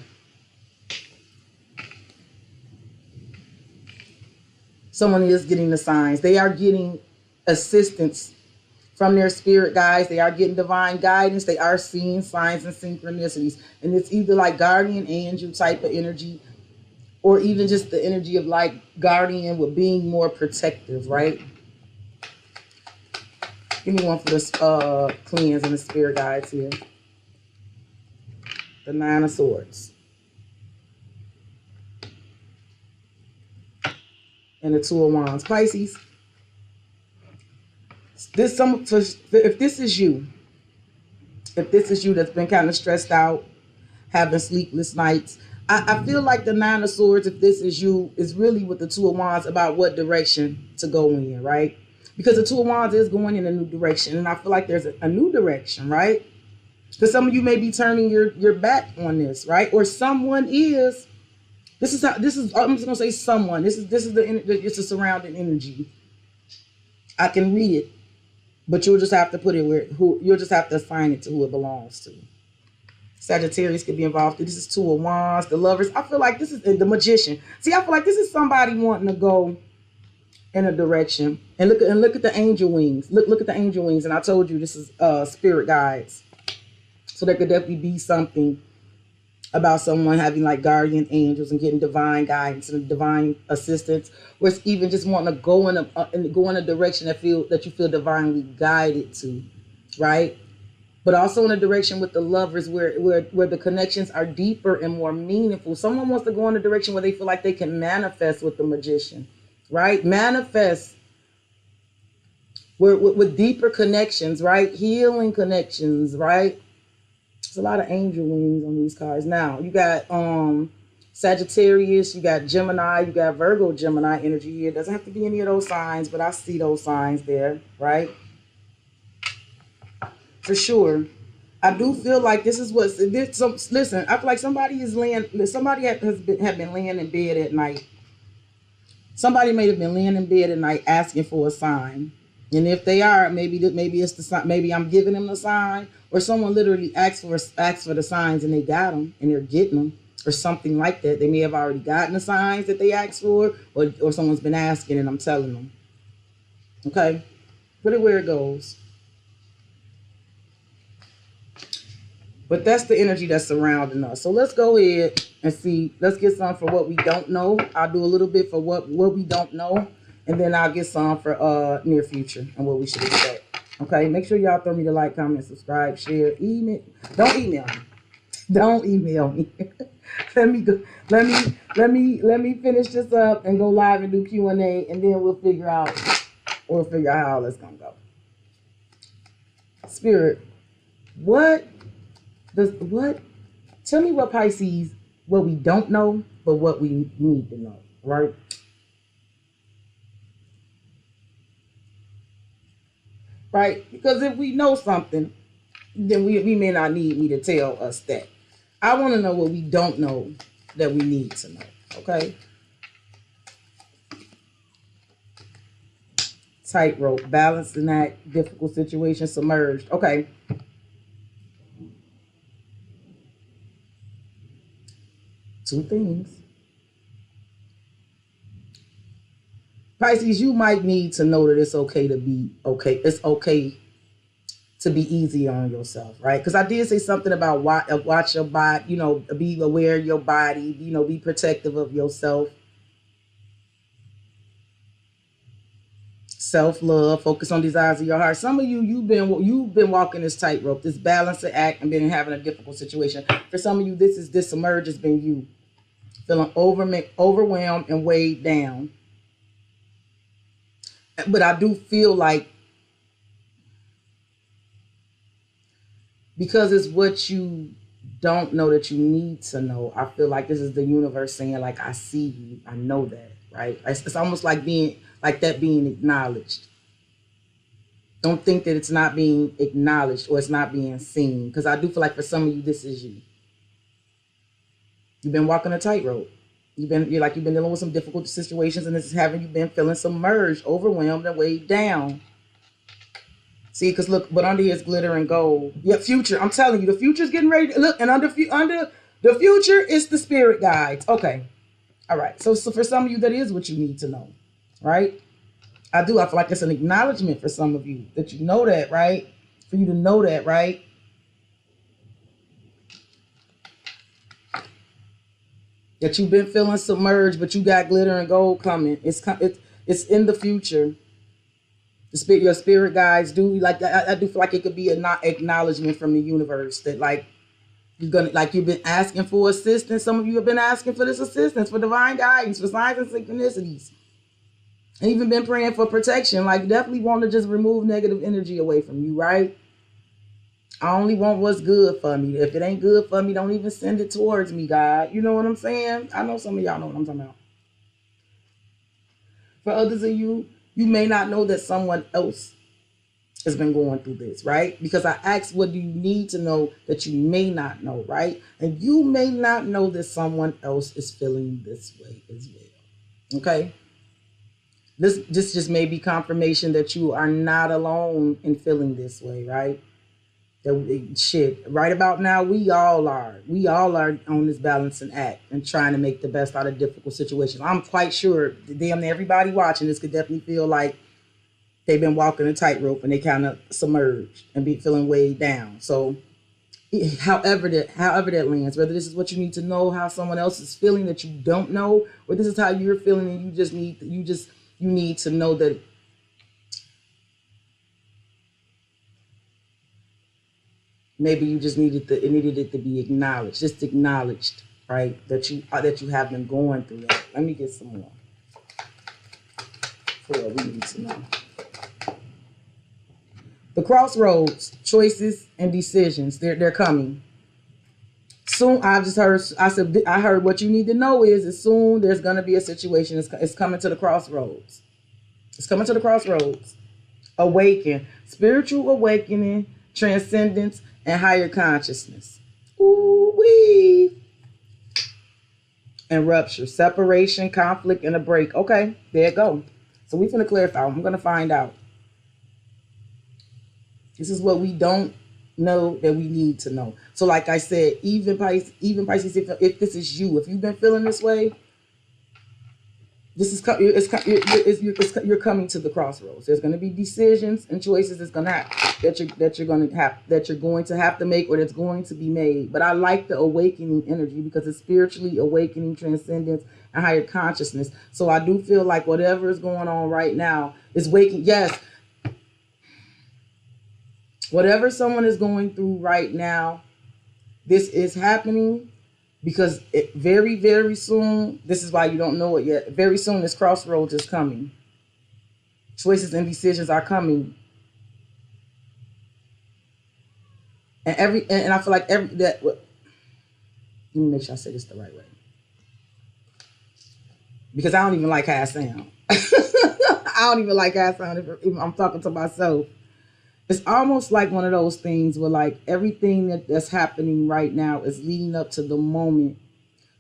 Someone is getting the signs. They are getting assistance from their spirit guides. They are getting divine guidance. They are seeing signs and synchronicities. And it's either like guardian angel type of energy, or even just the energy of like guardian with being more protective, right? Give me one for this cleanse and the spirit guides here. The 9 of Swords. And the 2 of Wands. Pisces. If this is you that's been kind of stressed out, having sleepless nights, I feel like the 9 of Swords, if this is you, is really with the 2 of Wands about what direction to go in, right? Because the 2 of Wands is going in a new direction. And I feel like there's a new direction, right? Because some of you may be turning your back on this, right? Or someone is. I'm just gonna say someone. This is it's a surrounding energy. I can read it, but you'll just have to put it you'll just have to assign it to who it belongs to. Sagittarius could be involved. This is 2 of Wands, the Lovers. I feel like this is the Magician. See, I feel like this is somebody wanting to go in a direction. And look at the angel wings. Look at the angel wings. And I told you this is spirit guides. So there could definitely be something about someone having like guardian angels and getting divine guidance and divine assistance, or it's even just wanting to go in a direction that you feel divinely guided to, right? But also in a direction with the Lovers where the connections are deeper and more meaningful. Someone wants to go in a direction where they feel like they can manifest with the Magician, right? Manifest with deeper connections, right? Healing connections, right? There's a lot of angel wings on these cards. Now, you got Sagittarius, you got Gemini, you got Virgo Gemini energy here. It doesn't have to be any of those signs, but I see those signs there, right? For sure. I do feel like this is what's this. So listen, I feel like somebody is laying. Somebody have been laying in bed at night. Somebody may have been laying in bed at night asking for a sign, and if they are, maybe it's the sign. Maybe I'm giving them the sign, or someone literally asked for the signs and they got them and they're getting them, or something like that. They may have already gotten the signs that they asked for, or someone's been asking and I'm telling them. Okay, put it where it goes. But that's the energy that's surrounding us. So let's go ahead and see. Let's get some for what we don't know. I'll do a little bit for what we don't know. And then I'll get some for near future and what we should expect. Okay. Make sure y'all throw me the like, comment, subscribe, share, email. Don't email me. Don't email me. Let me go. Let me finish this up and go live and do Q&A, and then we'll figure out how all that's gonna go. Spirit, tell me what Pisces, what we don't know, but what we need to know, right? Right? Because if we know something, then we may not need me to tell us that. I want to know what we don't know that we need to know, okay? Tightrope, balancing that difficult situation, submerged. Okay. Two things. Pisces, you might need to know that it's okay to be okay. It's okay to be easy on yourself, right? Because I did say something about watch your body, be aware of your body, be protective of yourself. Self-love, focus on desires of your heart. Some of you, you've been walking this tightrope, this balancing act, and been having a difficult situation. For some of you, this submerge has been you feeling overwhelmed and weighed down. But I do feel like, because it's what you don't know that you need to know, I feel like this is the universe saying, like, I see you, I know that, right? It's almost like being acknowledged. Don't think that it's not being acknowledged or it's not being seen, because I do feel like for some of you, this is you. You've been walking a tightrope. You've been dealing with some difficult situations, and this is having you been feeling submerged, overwhelmed, and weighed down. See, because look, but under here is glitter and gold. Yeah, future. I'm telling you, the future's getting ready to look, and under the future is the spirit guides. Okay. All right. So for some of you, that is what you need to know, right? I feel like it's an acknowledgement for some of you that you know that, right? For you to know that, right? That you've been feeling submerged, but you got glitter and gold coming. It's in the future. Your spirit guides do like that. I do feel like it could be an acknowledgement from the universe that, like, you've been asking for assistance. Some of you have been asking for this assistance, for divine guidance, for signs and synchronicities, and even been praying for protection. Like, definitely want to just remove negative energy away from you, right? I only want what's good for me. If it ain't good for me, don't even send it towards me, God. You know what I'm saying? I know some of y'all know what I'm talking about. For others of you, you may not know that someone else has been going through this, right? Because I asked, what do you need to know that you may not know, right? And you may not know that someone else is feeling this way as well, okay? This just may be confirmation that you are not alone in feeling this way, right? Right about now, we all are on this balancing act and trying to make the best out of difficult situations. I'm quite sure damn near everybody watching this could definitely feel like they've been walking a tightrope and they kind of submerged and be feeling weighed down. So however that lands, whether this is what you need to know, how someone else is feeling that you don't know, or this is how you're feeling and you need to know that maybe you just needed it to be acknowledged, just acknowledged, right? That you have been going through that. Let me get some more for what we need to know. The crossroads, choices and decisions, they're coming. Soon, I heard what you need to know is soon there's going to be a situation. It's coming to the crossroads. It's coming to the crossroads. Awaken, spiritual awakening, transcendence, and higher consciousness. Ooh-wee. And rupture, separation, conflict, and a break. Okay, there it go. So we're going to clarify. I'm going to find out. This is what we don't know that we need to know. So like I said, even Pisces, if this is you, if you've been feeling this way, this is you're coming to the crossroads. There's going to be decisions and choices that you're going to have to make, or that's going to be made. But I like the awakening energy because it's spiritually awakening, transcendence, and higher consciousness. So I do feel like whatever is going on right now is waking. Yes, whatever someone is going through right now, this is happening. Because very, very soon, this is why you don't know it yet. Very soon, this crossroads is coming. Choices and decisions are coming. And I feel like let me make sure I say this the right way. Because I don't even like how I sound. I don't even like how I sound if I'm talking to myself. It's almost like one of those things where like everything that's happening right now is leading up to the moment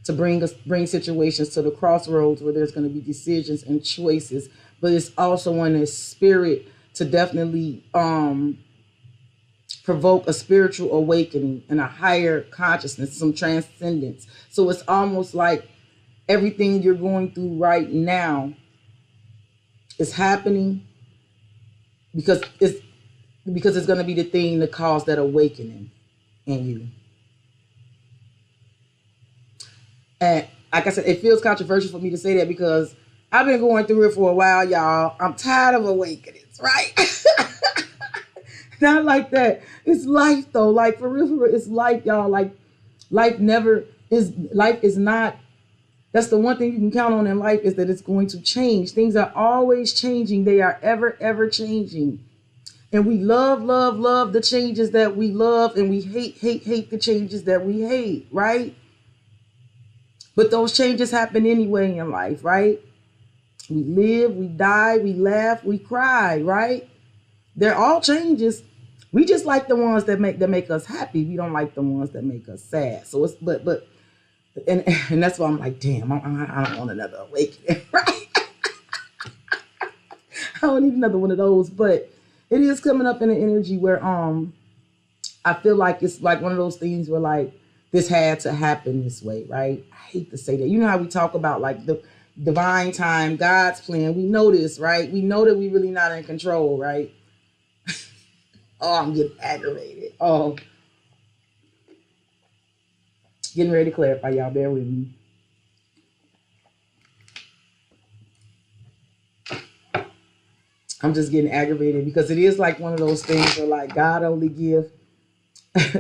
to bring situations to the crossroads where there's going to be decisions and choices. But it's also in a spirit to definitely provoke a spiritual awakening and a higher consciousness, some transcendence. So it's almost like everything you're going through right now is happening because it's going to be the thing that cause that awakening in you. And like I said, it feels controversial for me to say that because I've been going through it for a while, y'all. I'm tired of awakenings, right? Not like that. It's life, though. Like, for real, it's life, y'all. Like, life is not, that's the one thing you can count on in life is that it's going to change. Things are always changing. They are ever, ever changing. And we love the changes that we love, and we hate the changes that we hate, right? But those changes happen anyway in life, right? We live, we die, we laugh, we cry, right? They're all changes. We just like the ones that make us happy. We don't like the ones that make us sad. So it's and that's why I'm like, damn, I don't want another awakening, right? I don't need another one of those, but it is coming up in an energy where I feel like it's like one of those things where like this had to happen this way, right? I hate to say that. You know how we talk about like the divine time, God's plan. We know this, right? We know that we really not in control, right? Oh, I'm getting aggravated. Oh, getting ready to clarify, y'all. Bear with me. I'm just getting aggravated because it is like one of those things where like God only give his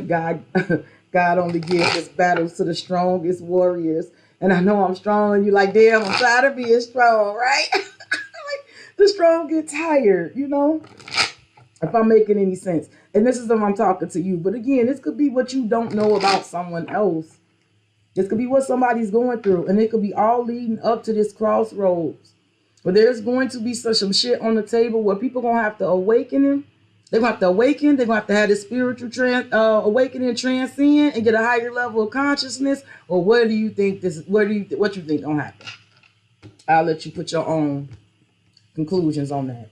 battles to the strongest warriors. And I know I'm strong, and you're like, damn, I'm tired of being strong, right? Like, the strong get tired, you know? If I'm making any sense. And this is when I'm talking to you. But again, this could be what you don't know about someone else. This could be what somebody's going through. And it could be all leading up to this crossroads. But there's going to be some shit on the table where people going to have to awaken him. They're going to have to awaken. They're going to have this spiritual awakening, transcend, and get a higher level of consciousness. Or what do you think what you think going to happen? I'll let you put your own conclusions on that.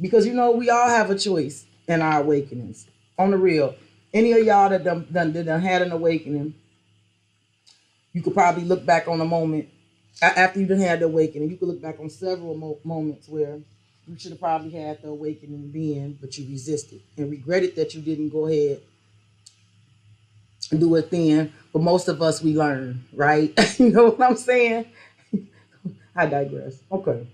Because, you know, we all have a choice in our awakenings. On the real. Any of y'all that done had an awakening, you could probably look back on a moment after you done had the awakening. You could look back on several moments where you should have probably had the awakening then, but you resisted and regretted that you didn't go ahead and do it then. But most of us, we learn, right? You know what I'm saying? I digress. Okay.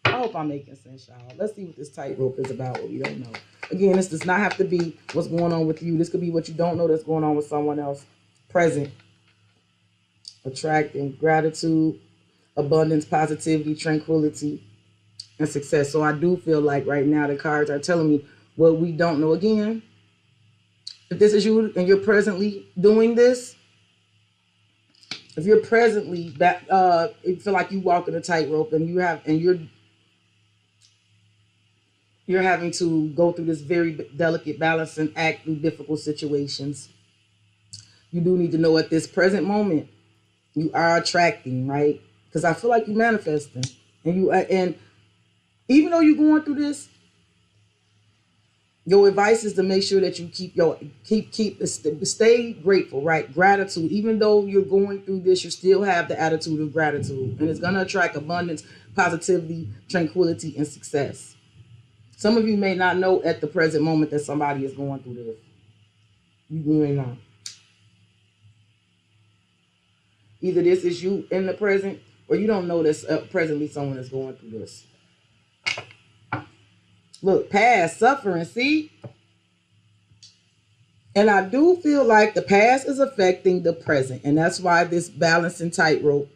I hope I'm making sense, y'all. Let's see what this tightrope is about, what we don't know. Again, this does not have to be what's going on with you. This could be what you don't know that's going on with someone else. Present. Attracting gratitude, abundance, positivity, tranquility, and success. So I do feel like right now the cards are telling me what we don't know. Again, if this is you and you're presently doing this, if you're presently you feel like you walk in a tightrope and you're You're having to go through this very delicate balancing act through difficult situations. You do need to know at this present moment, you are attracting, right? Because I feel like you're manifesting. And even though you're going through this, your advice is to make sure that you stay grateful, right? Gratitude. Even though you're going through this, you still have the attitude of gratitude. And it's going to attract abundance, positivity, tranquility, and success. Some of you may not know at the present moment that somebody is going through this. You may not. Either this is you in the present, or you don't know that presently someone is going through this. Look, past suffering, see? And I do feel like the past is affecting the present. And that's why this balancing tightrope,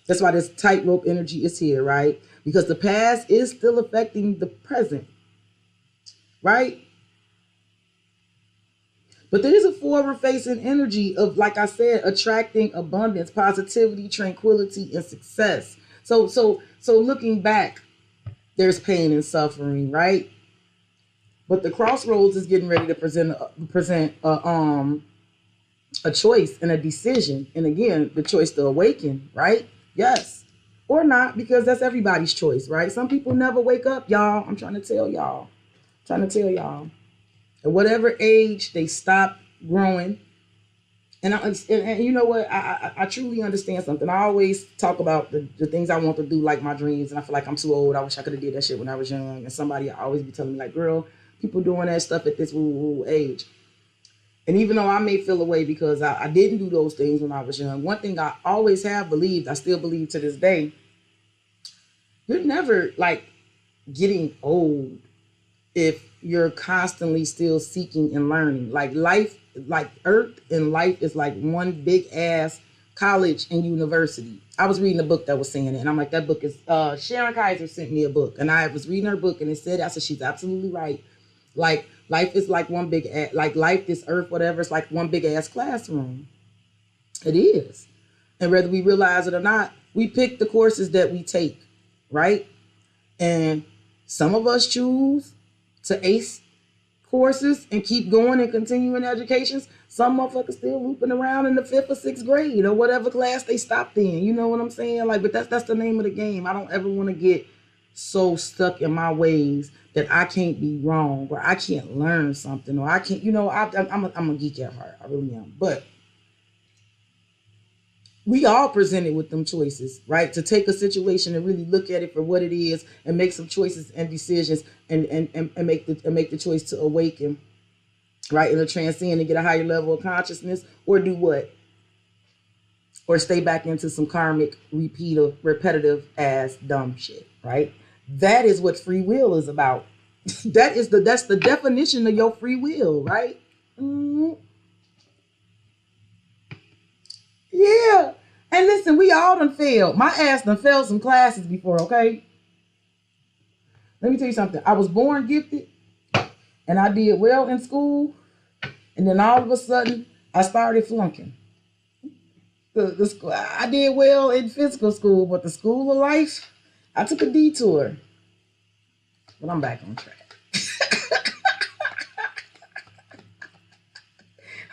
that's why this tightrope energy is here, right? Because the past is still affecting the present, right? But there is a forward-facing energy of, like I said, attracting abundance, positivity, tranquility, and success. So looking back, there's pain and suffering, right? But the Crossroads is getting ready to present a choice and a decision. And again, the choice to awaken, right? Yes. Or not, because that's everybody's choice, right? Some people never wake up, y'all. I'm trying to tell y'all. At whatever age they stop growing. And you know what? I truly understand something. I always talk about the things I want to do, like my dreams. And I feel like I'm too old. I wish I could have did that shit when I was young. And somebody always be telling me like, girl, people doing that stuff at this age. And even though I may feel away because I didn't do those things when I was young, one thing I always have believed, I still believe to this day, you're never like getting old if you're constantly still seeking and learning. Like life, like Earth and life is like one big ass college and university. I was reading a book that was saying it, and I'm like, that book is Sharon Kaiser sent me a book, and I was reading her book, and it said, I said, she's absolutely right. Like life is like one big like life, this Earth, whatever, it's like one big ass classroom. It is. And whether we realize it or not, we pick the courses that we take, right? And some of us choose to ace courses and keep going and continuing educations. Some motherfuckers still looping around in the 5th or 6th grade or whatever class they stopped in. You know what I'm saying? Like, but that's the name of the game. I don't ever want to get so stuck in my ways that I can't be wrong or I can't learn something or I can't, I'm a geek at heart. I really am. But we all presented with them choices, right? To take a situation and really look at it for what it is and make some choices and decisions and make the choice to awaken, right? And to transcend and get a higher level of consciousness, or do what? Or stay back into some karmic, repetitive ass dumb shit, right? That is what free will is about. That's the definition of your free will, right? Mm-hmm. Yeah. And listen, we all done failed. My ass done failed some classes before, okay? Let me tell you something. I was born gifted and I did well in school. And then all of a sudden, I started flunking. The school, I did well in physical school, but the school of life, I took a detour. But I'm back on track.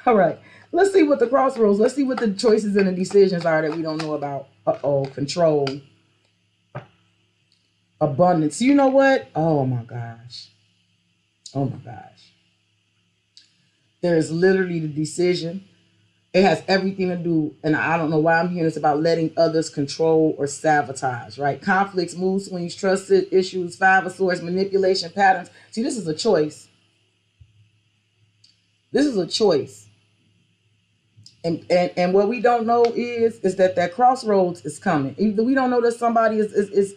All right. Let's see what the crossroads, let's see what the choices and the decisions are that we don't know about. Control. Abundance. You know what? Oh my gosh. There is literally the decision. It has everything to do, and I don't know why I'm hearing this, about letting others control or sabotage, right? Conflicts, mood swings, trust issues, 5 of Swords, manipulation patterns. See, this is a choice. This is a choice. And what we don't know is that crossroads is coming. Either we don't know that somebody is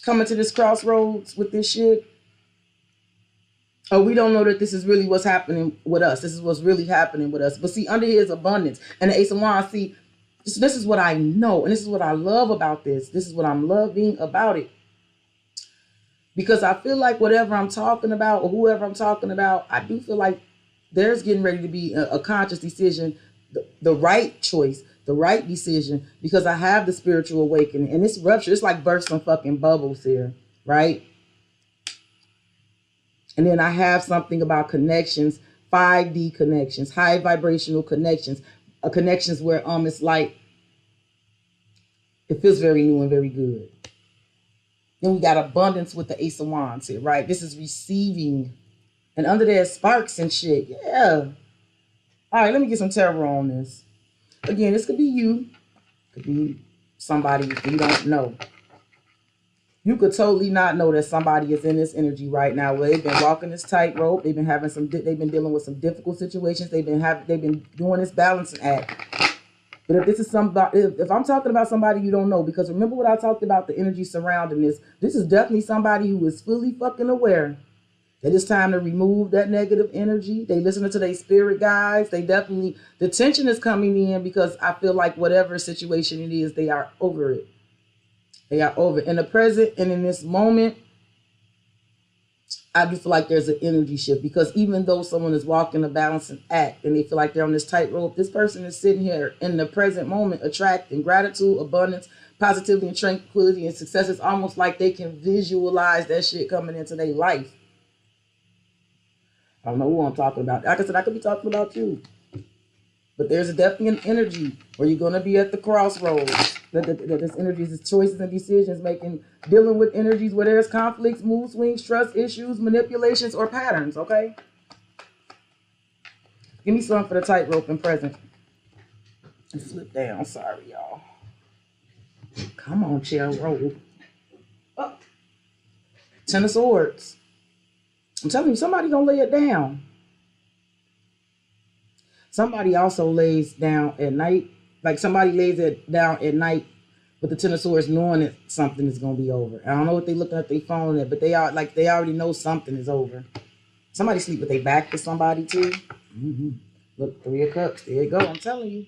coming to this crossroads with this shit, or we don't know that this is really what's happening with us. This is what's really happening with us. But see, under here is abundance. And the Ace of Wands, see, this is what I know. And this is what I love about this. This is what I'm loving about it. Because I feel like whatever I'm talking about or whoever I'm talking about, I do feel like there's getting ready to be a conscious decision, the right choice, the right decision, because I have the spiritual awakening. And this rupture, it's like burst some fucking bubbles here, right? And then I have something about connections, 5D connections, high vibrational connections, connections where it's like it feels very new and very good. Then we got abundance with the Ace of Wands here, right? This is receiving. And under there, sparks and shit. Yeah. All right, let me get some tarot on this. Again, this could be you. Could be somebody you don't know. You could totally not know that somebody is in this energy right now where they've been walking this tightrope. They've been dealing with some difficult situations. They've been doing this balancing act. But if this is somebody, if I'm talking about somebody you don't know, because remember what I talked about, the energy surrounding this is definitely somebody who is fully fucking aware that it's time to remove that negative energy. They listening to their spirit guides. They definitely, the tension is coming in because I feel like whatever situation it is, they are over it. They are over it. In the present and in this moment, I do feel like there's an energy shift, because even though someone is walking a balancing act and they feel like they're on this tightrope, this person is sitting here in the present moment attracting gratitude, abundance, positivity, and tranquility and success. It's almost like they can visualize that shit coming into their life. I don't know who I'm talking about. Like I said, I could be talking about you. But there's definitely an energy where you're going to be at the crossroads. That this energy is choices and decisions making, dealing with energies where there's conflicts, mood swings, trust issues, manipulations, or patterns, okay? Give me some for the tightrope and present. And flip down. Sorry, y'all. Come on, chair roll. Oh. Ten of Swords. I'm telling you, somebody gonna lay it down. Somebody also lays down at night. Like somebody lays it down at night with the Ten of Swords, knowing that something is gonna be over. I don't know what they looking at their phone at, but they already know something is over. Somebody sleep with their back to somebody too. Look, Three of Cups. There you go. I'm telling you.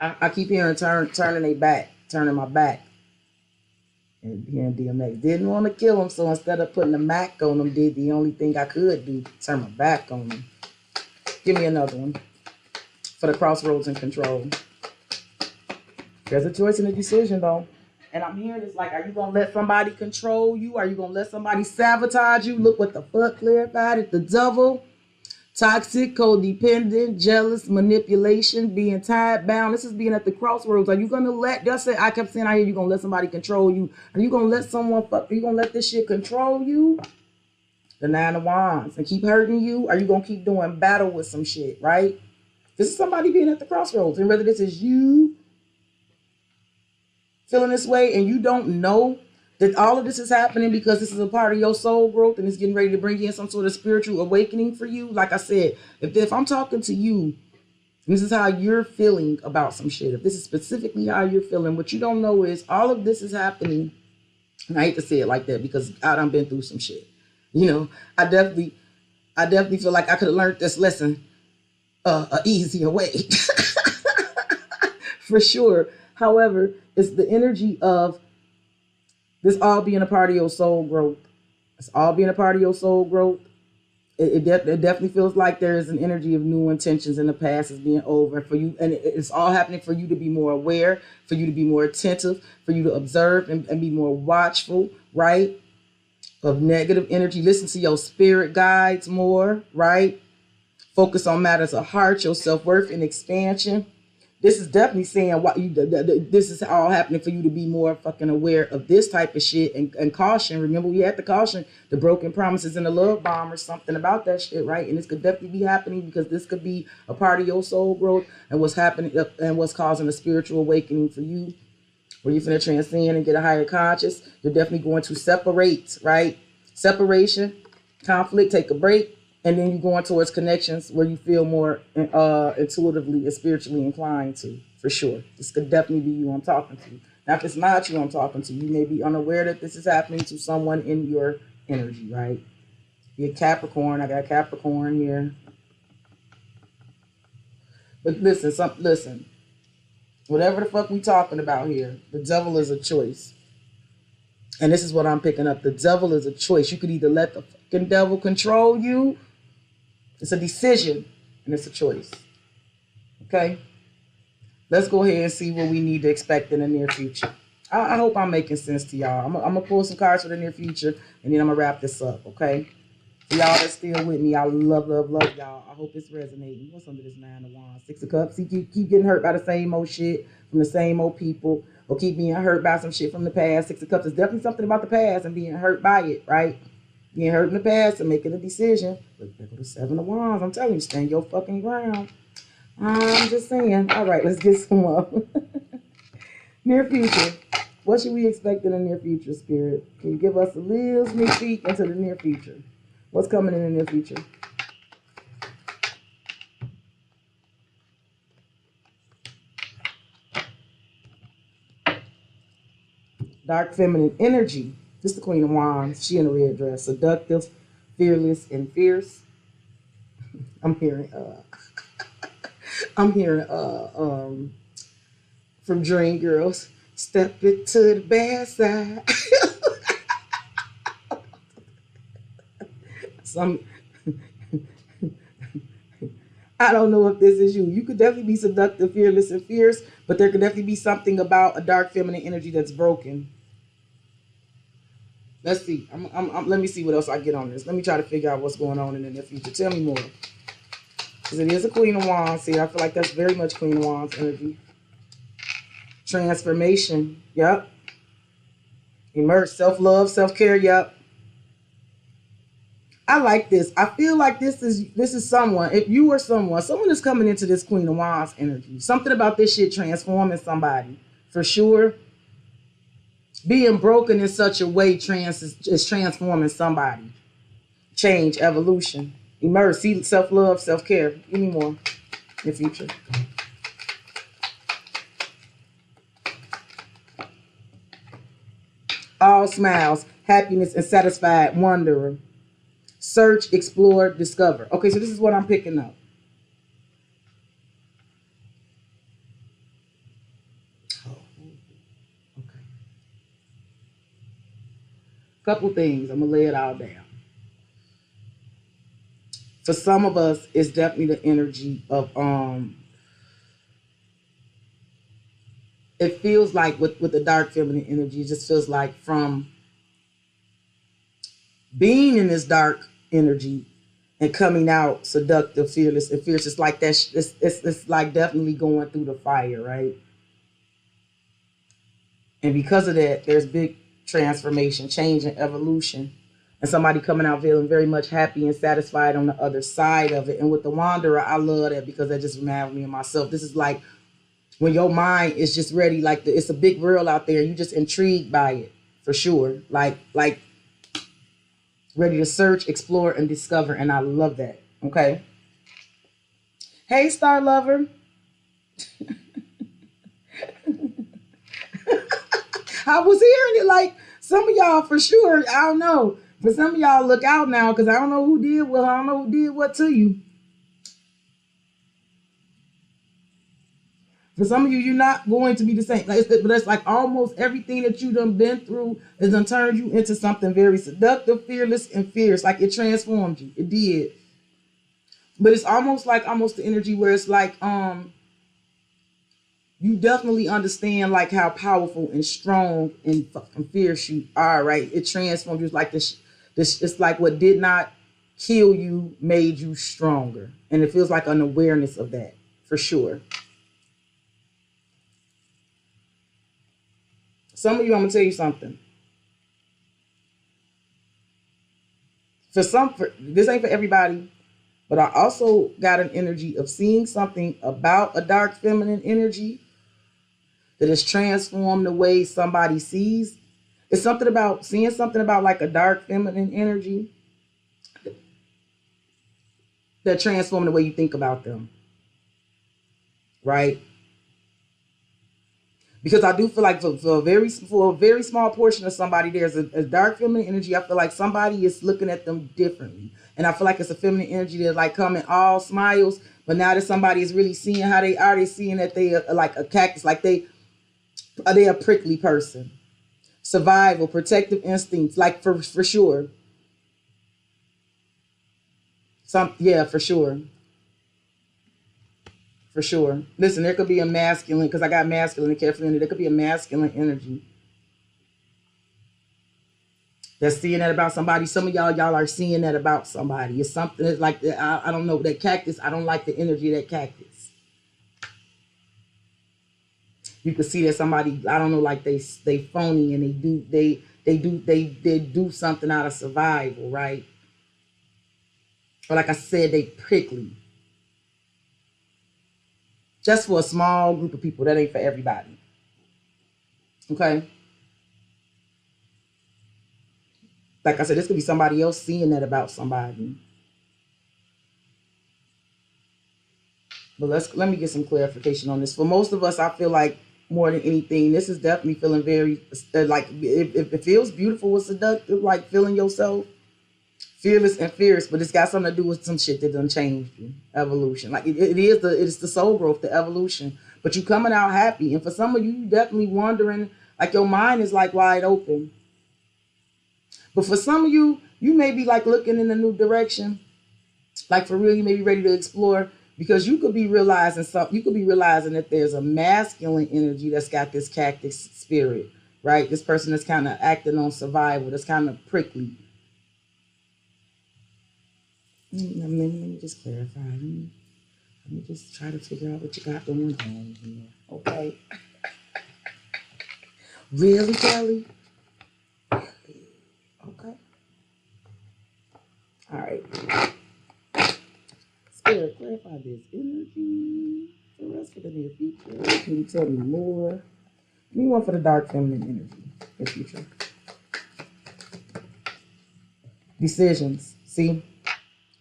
I keep hearing turning their back, turning my back. And hearing DMX didn't want to kill him, so instead of putting the Mac on him, did the only thing I could do, turn my back on him. Give me another one for the crossroads and control. There's a choice and a decision, though. And I'm hearing this like, are you going to let somebody control you? Are you going to let somebody sabotage you? Look what the fuck clarified it. The devil, toxic, codependent, jealous, manipulation, being tied, bound. This is being at the crossroads. Are you going to let, I kept saying, I hear you going to let somebody control you. Are you going to let someone fuck, are you going to let this shit control you? The Nine of Wands. And keep hurting you? Are you going to keep doing battle with some shit, right? This is somebody being at the crossroads. And whether this is you feeling this way and you don't know that all of this is happening because this is a part of your soul growth and it's getting ready to bring in some sort of spiritual awakening for you. Like I said, if I'm talking to you, this is how you're feeling about some shit. If this is specifically how you're feeling, what you don't know is all of this is happening. And I hate to say it like that because I done been through some shit. You know, I definitely feel like I could have learned this lesson a easier way. For sure. However, it's the energy of this all being a part of your soul growth. It's all being a part of your soul growth. It definitely feels like there is an energy of new intentions in the past is being over for you. And it's all happening for you to be more aware, for you to be more attentive, for you to observe and be more watchful, right? Of negative energy. Listen to your spirit guides more, right? Focus on matters of heart, your self-worth and expansion. This is definitely saying what you. This is all happening for you to be more fucking aware of this type of shit and caution. Remember, we had to caution the broken promises and the love bomb or something about that shit, right? And this could definitely be happening because this could be a part of your soul growth and what's happening and what's causing a spiritual awakening for you, where you're finna transcend and get a higher conscious. You're definitely going to separate, right? Separation, conflict, take a break. And then you're going towards connections where you feel more intuitively and spiritually inclined to, for sure. This could definitely be you I'm talking to. Now, if it's not you I'm talking to, you may be unaware that this is happening to someone in your energy, right? Be a Capricorn. I got Capricorn here. But listen. Whatever the fuck we talking about here, the devil is a choice. And this is what I'm picking up. The devil is a choice. You could either let the fucking devil control you. It's a decision and it's a choice. Okay? Let's go ahead and see what we need to expect in the near future. I hope I'm making sense to y'all. I'm going to pull some cards for the near future, and then I'm going to wrap this up, okay? For y'all that's still with me, I love y'all. I hope it's resonating. What's under this 9 of Wands? 6 of Cups. See, keep getting hurt by the same old shit from the same old people, or keep being hurt by some shit from the past. 6 of Cups is definitely something about the past and being hurt by it, right? Being hurt in the past and making a decision. Look, there go the 7 of Wands. I'm telling you, stand your fucking ground. I'm just saying. All right, let's get some more. Near future. What should we expect in the near future, Spirit? Can you give us a little sneak peek into the near future? What's coming in the near future? Dark feminine energy. This is the Queen of Wands. She in a red dress. Seductive, fearless, and fierce. I'm hearing from Dream Girls. Step it to the bad side. I don't know if this is you. You could definitely be seductive, fearless, and fierce, but there could definitely be something about a dark feminine energy that's broken. Let's see. Let me see what else I get on this. Let me try to figure out what's going on in the near future. Tell me more. Because it is a Queen of Wands here. I feel like that's very much Queen of Wands energy. Transformation. Yep. Emerge. Self-love, self-care. Yep. I like this. I feel like this is someone. If you or someone is coming into this Queen of Wands energy. Something about this shit transforming somebody. For sure. Being broken in such a way is transforming somebody. Change, evolution. Emerge. See, self-love, self-care. Give me more in the future. All smiles, happiness, and satisfied wanderer. Search, explore, discover. Okay, so this is what I'm picking up. Oh, okay. Couple things. I'm going to lay it all down. For some of us, it's definitely the energy of it feels like with the dark feminine energy, it just feels like from being in this dark energy and coming out seductive, fearless, and fierce. It's like that. It's like definitely going through the fire, right? And because of that, there's big transformation, change, and evolution. And somebody coming out feeling very much happy and satisfied on the other side of it. And with the Wanderer, I love that because that just reminds me of myself. This is like when your mind is just ready, like it's a big world out there. You just intrigued by it, for sure. Like ready to search, explore, and discover. And I love that. Okay. Hey, Star Lover. I was hearing it like some of y'all for sure. I don't know. For some of y'all, look out now because I don't know who did what. I don't know who did what to you. For some of you, you're not going to be the same. But it's like almost everything that you done been through has done turned you into something very seductive, fearless, and fierce. Like it transformed you. It did. But it's almost the energy where it's like you definitely understand like how powerful and strong and fucking fierce you are, right? It transformed you. It's like this. It's like what did not kill you made you stronger, and it feels like an awareness of that for sure. Some of you, I'm gonna tell you something. This ain't for everybody, but I also got an energy of seeing something about a dark feminine energy that has transformed the way somebody sees. It's something about seeing something about like a dark feminine energy that transforms the way you think about them, right? Because I do feel like for a very small portion of somebody, there's a dark feminine energy. I feel like somebody is looking at them differently. And I feel like it's a feminine energy that like coming all smiles. But now that somebody is really seeing how they are, they seeing that they are like a cactus, like they a prickly person. Survival, protective instincts, like for sure. For sure. For sure. Listen, there could be a masculine, because I got masculine and carefully, there could be a masculine energy That's seeing that about somebody. Some of y'all are seeing that about somebody. It's something that's like, I don't know, that cactus. I don't like the energy of that cactus. You can see that somebody, I don't know, like they phony and they do something out of survival, right? Or like I said, they prickly. Just for a small group of people. That ain't for everybody. Okay? Like I said, this could be somebody else seeing that about somebody. But let me get some clarification on this. For most of us, I feel like more than anything, this is definitely feeling very, like, if it feels beautiful or seductive, like feeling yourself fearless and fierce, but it's got something to do with some shit that done changed you. Evolution. Like it's the soul growth, the evolution. But you coming out happy. And for some of you, you definitely wondering, like your mind is like wide open. But for some of you, you may be like looking in a new direction. Like for real, you may be ready to explore, because you could be realizing that there's a masculine energy that's got this cactus spirit, right? This person that's kind of acting on survival, that's kind of prickly. Let me just clarify. Let me just try to figure out what you got going on here. Okay. Really, Kelly? Okay. All right. Spirit, clarify this energy for us for the near future. Can you tell me more? Give me one for the dark feminine energy in the future. Decisions. See?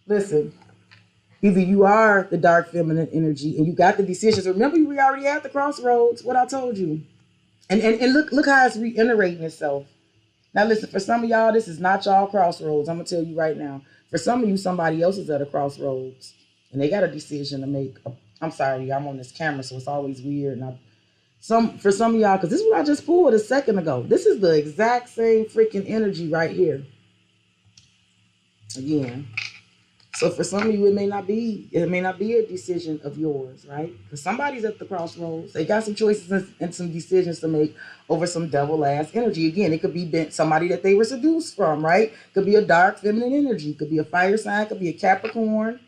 Listen. Either you are the dark feminine energy and you got the decisions. Remember, we already at the crossroads, what I told you. And look how it's reiterating itself. Now listen, for some of y'all, this is not y'all crossroads. I'm going to tell you right now. For some of you, somebody else is at a crossroads and they got a decision to make. I'm sorry, I'm on this camera, so it's always weird. And for some of y'all, because this is what I just pulled a second ago. This is the exact same freaking energy right here. Again. So for some of you, it may not be a decision of yours, right? Because somebody's at the crossroads. They got some choices and some decisions to make over some devil-ass energy. Again, it could be somebody that they were seduced from, right? Could be a dark feminine energy. Could be a fire sign. Could be a Capricorn.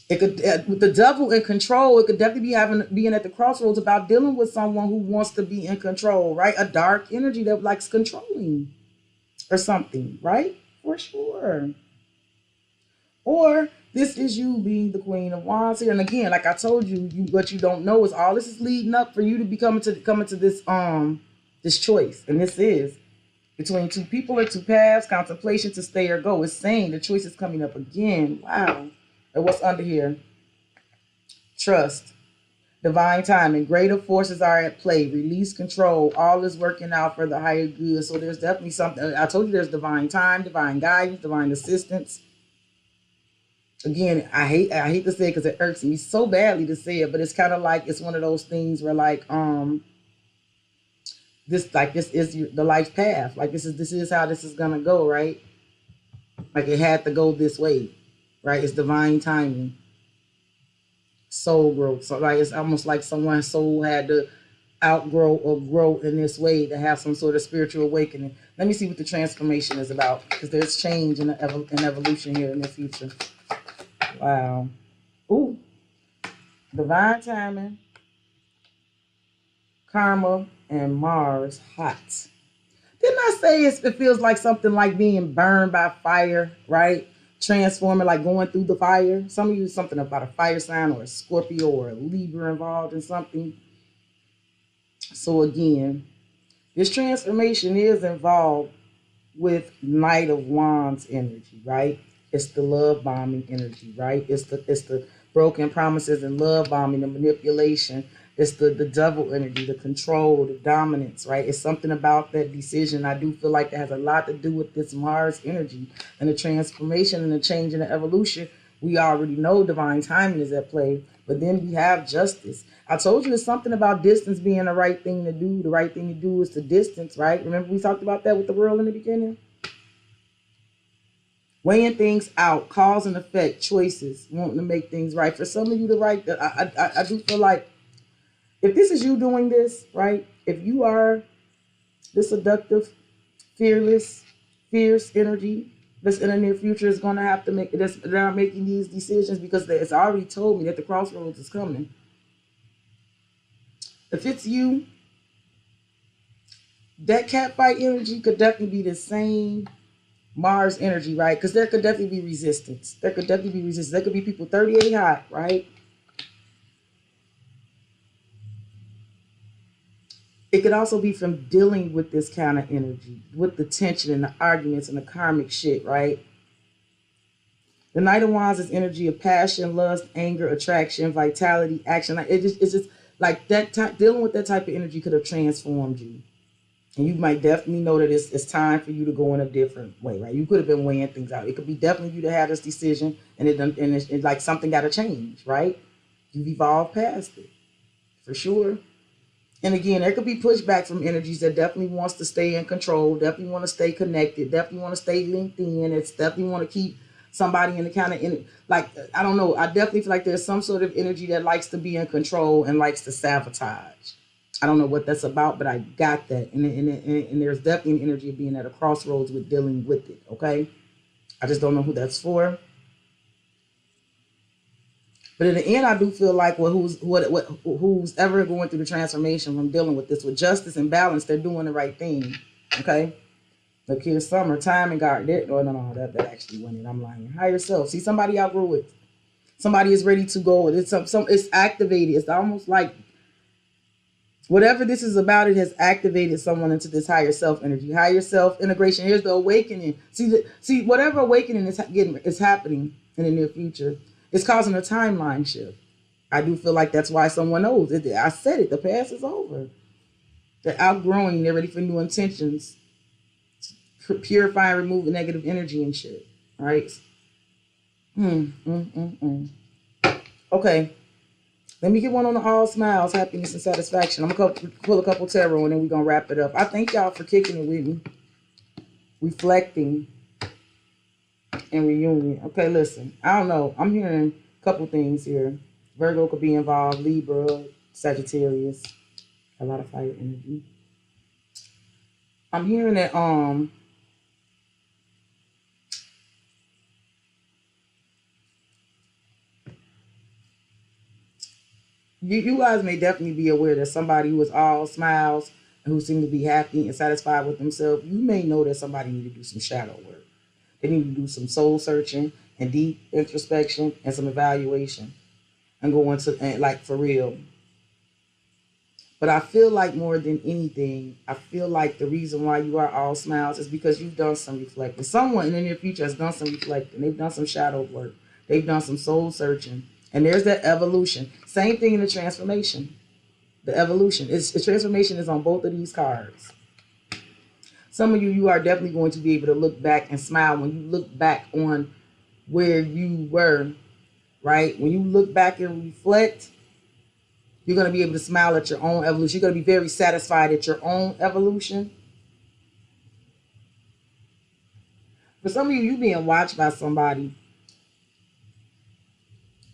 It could, with the devil in control, it could definitely being at the crossroads about dealing with someone who wants to be in control, right? A dark energy that likes controlling or something, right? For sure. Or this is you being the Queen of Wands here. And again, like I told you, what you don't know is all this is leading up for you to be coming to this choice. And this is between two people or two paths, contemplation to stay or go. It's saying the choice is coming up again. Wow. And what's under here? Trust. Divine timing. Greater forces are at play. Release control. All is working out for the higher good. So there's definitely something. I told you there's divine time, divine guidance, divine assistance. Again, I hate to say it because it irks me so badly to say it, but it's kind of like it's one of those things where like this is the life path. Like this is how this is gonna go, right? Like it had to go this way, right? It's divine timing. Soul growth. So like it's almost like someone's soul had to outgrow or grow in this way to have some sort of spiritual awakening. Let me see what the transformation is about, because there's change and evolution here in the future. Wow. Ooh. Divine timing. Karma and Mars hot. Didn't I say it feels like something like being burned by fire, right? Transforming, like going through the fire. Some of you, something about a fire sign or a Scorpio or a Libra involved in something. So again, this transformation is involved with Knight of Wands energy, right? It's the love bombing energy, right? It's the broken promises and love bombing, the manipulation. It's the devil energy, the control, the dominance, right? It's something about that decision. I do feel like that has a lot to do with this Mars energy and the transformation and the change and the evolution. We already know divine timing is at play, but then we have justice. I told you there's something about distance being the right thing to do. The right thing to do is to distance, right? Remember we talked about that with the world in the beginning? Weighing things out, cause and effect, choices, wanting to make things right. For some of you, I do feel like if this is you doing this, right? If you are this seductive fearless, fierce energy that's in the near future is going to have to make, that are making these decisions because it's already told me that the crossroads is coming. If it's you, that catfight energy could definitely be the same Mars energy, right? Because there could definitely be resistance. There could definitely be resistance. There could be people 38 hot, right? It could also be from dealing with this kind of energy, with the tension and the arguments and the karmic shit, right? The Knight of Wands is energy of passion, lust, anger, attraction, vitality, action. It's just like that. Dealing with that type of energy could have transformed you, and you might definitely know that it's time for you to go in a different way, right? You could have been weighing things out. It could be definitely you to have this decision, and it's like something got to change, right? You've evolved past it, for sure. And again, there could be pushback from energies that definitely wants to stay in control, definitely want to stay connected, definitely want to stay linked in. It's definitely want to keep somebody in the kind of, like, I don't know. I definitely feel like there's some sort of energy that likes to be in control and likes to sabotage. I don't know what that's about, but I got that. And there's definitely an energy of being at a crossroads with dealing with it, okay? I just don't know who that's for. But in the end, I do feel like who's ever going through the transformation from dealing with this with justice and balance, they're doing the right thing. Okay. Look here, summer, time, and God. No, that actually went in. I'm lying. Higher self. See, somebody outgrew it. Somebody is ready to go. It's activated. It's almost like whatever this is about, it has activated someone into this higher self energy, higher self integration. Here's the awakening. See, whatever awakening is happening in the near future. It's causing a timeline shift. I do feel like that's why someone knows it. I said it. The past is over. They're outgrowing. They're ready for new intentions. Purify and remove the negative energy and shit. All right. Okay. Let me get one on the all smiles, happiness, and satisfaction. I'm going to pull a couple tarot and then we're going to wrap it up. I thank y'all for kicking it with me. Reflecting. And reunion. Okay, listen. I don't know. I'm hearing a couple things here. Virgo could be involved. Libra, Sagittarius. A lot of fire energy. I'm hearing that you guys may definitely be aware that somebody who is all smiles and who seem to be happy and satisfied with themselves, you may know that somebody need to do some shadow work. They need to do some soul searching and deep introspection and some evaluation and go into, and like, for real. But I feel like more than anything, I feel like the reason why you are all smiles is because you've done some reflecting. Someone in the near future has done some reflecting. They've done some shadow work. They've done some soul searching. And there's that evolution. Same thing in the transformation. The evolution. The transformation is on both of these cards. Some of you are definitely going to be able to look back and smile when you look back on where you were, right? When you look back and reflect, you're going to be able to smile at your own evolution. You're going to be very satisfied at your own evolution. For some of you being watched by somebody.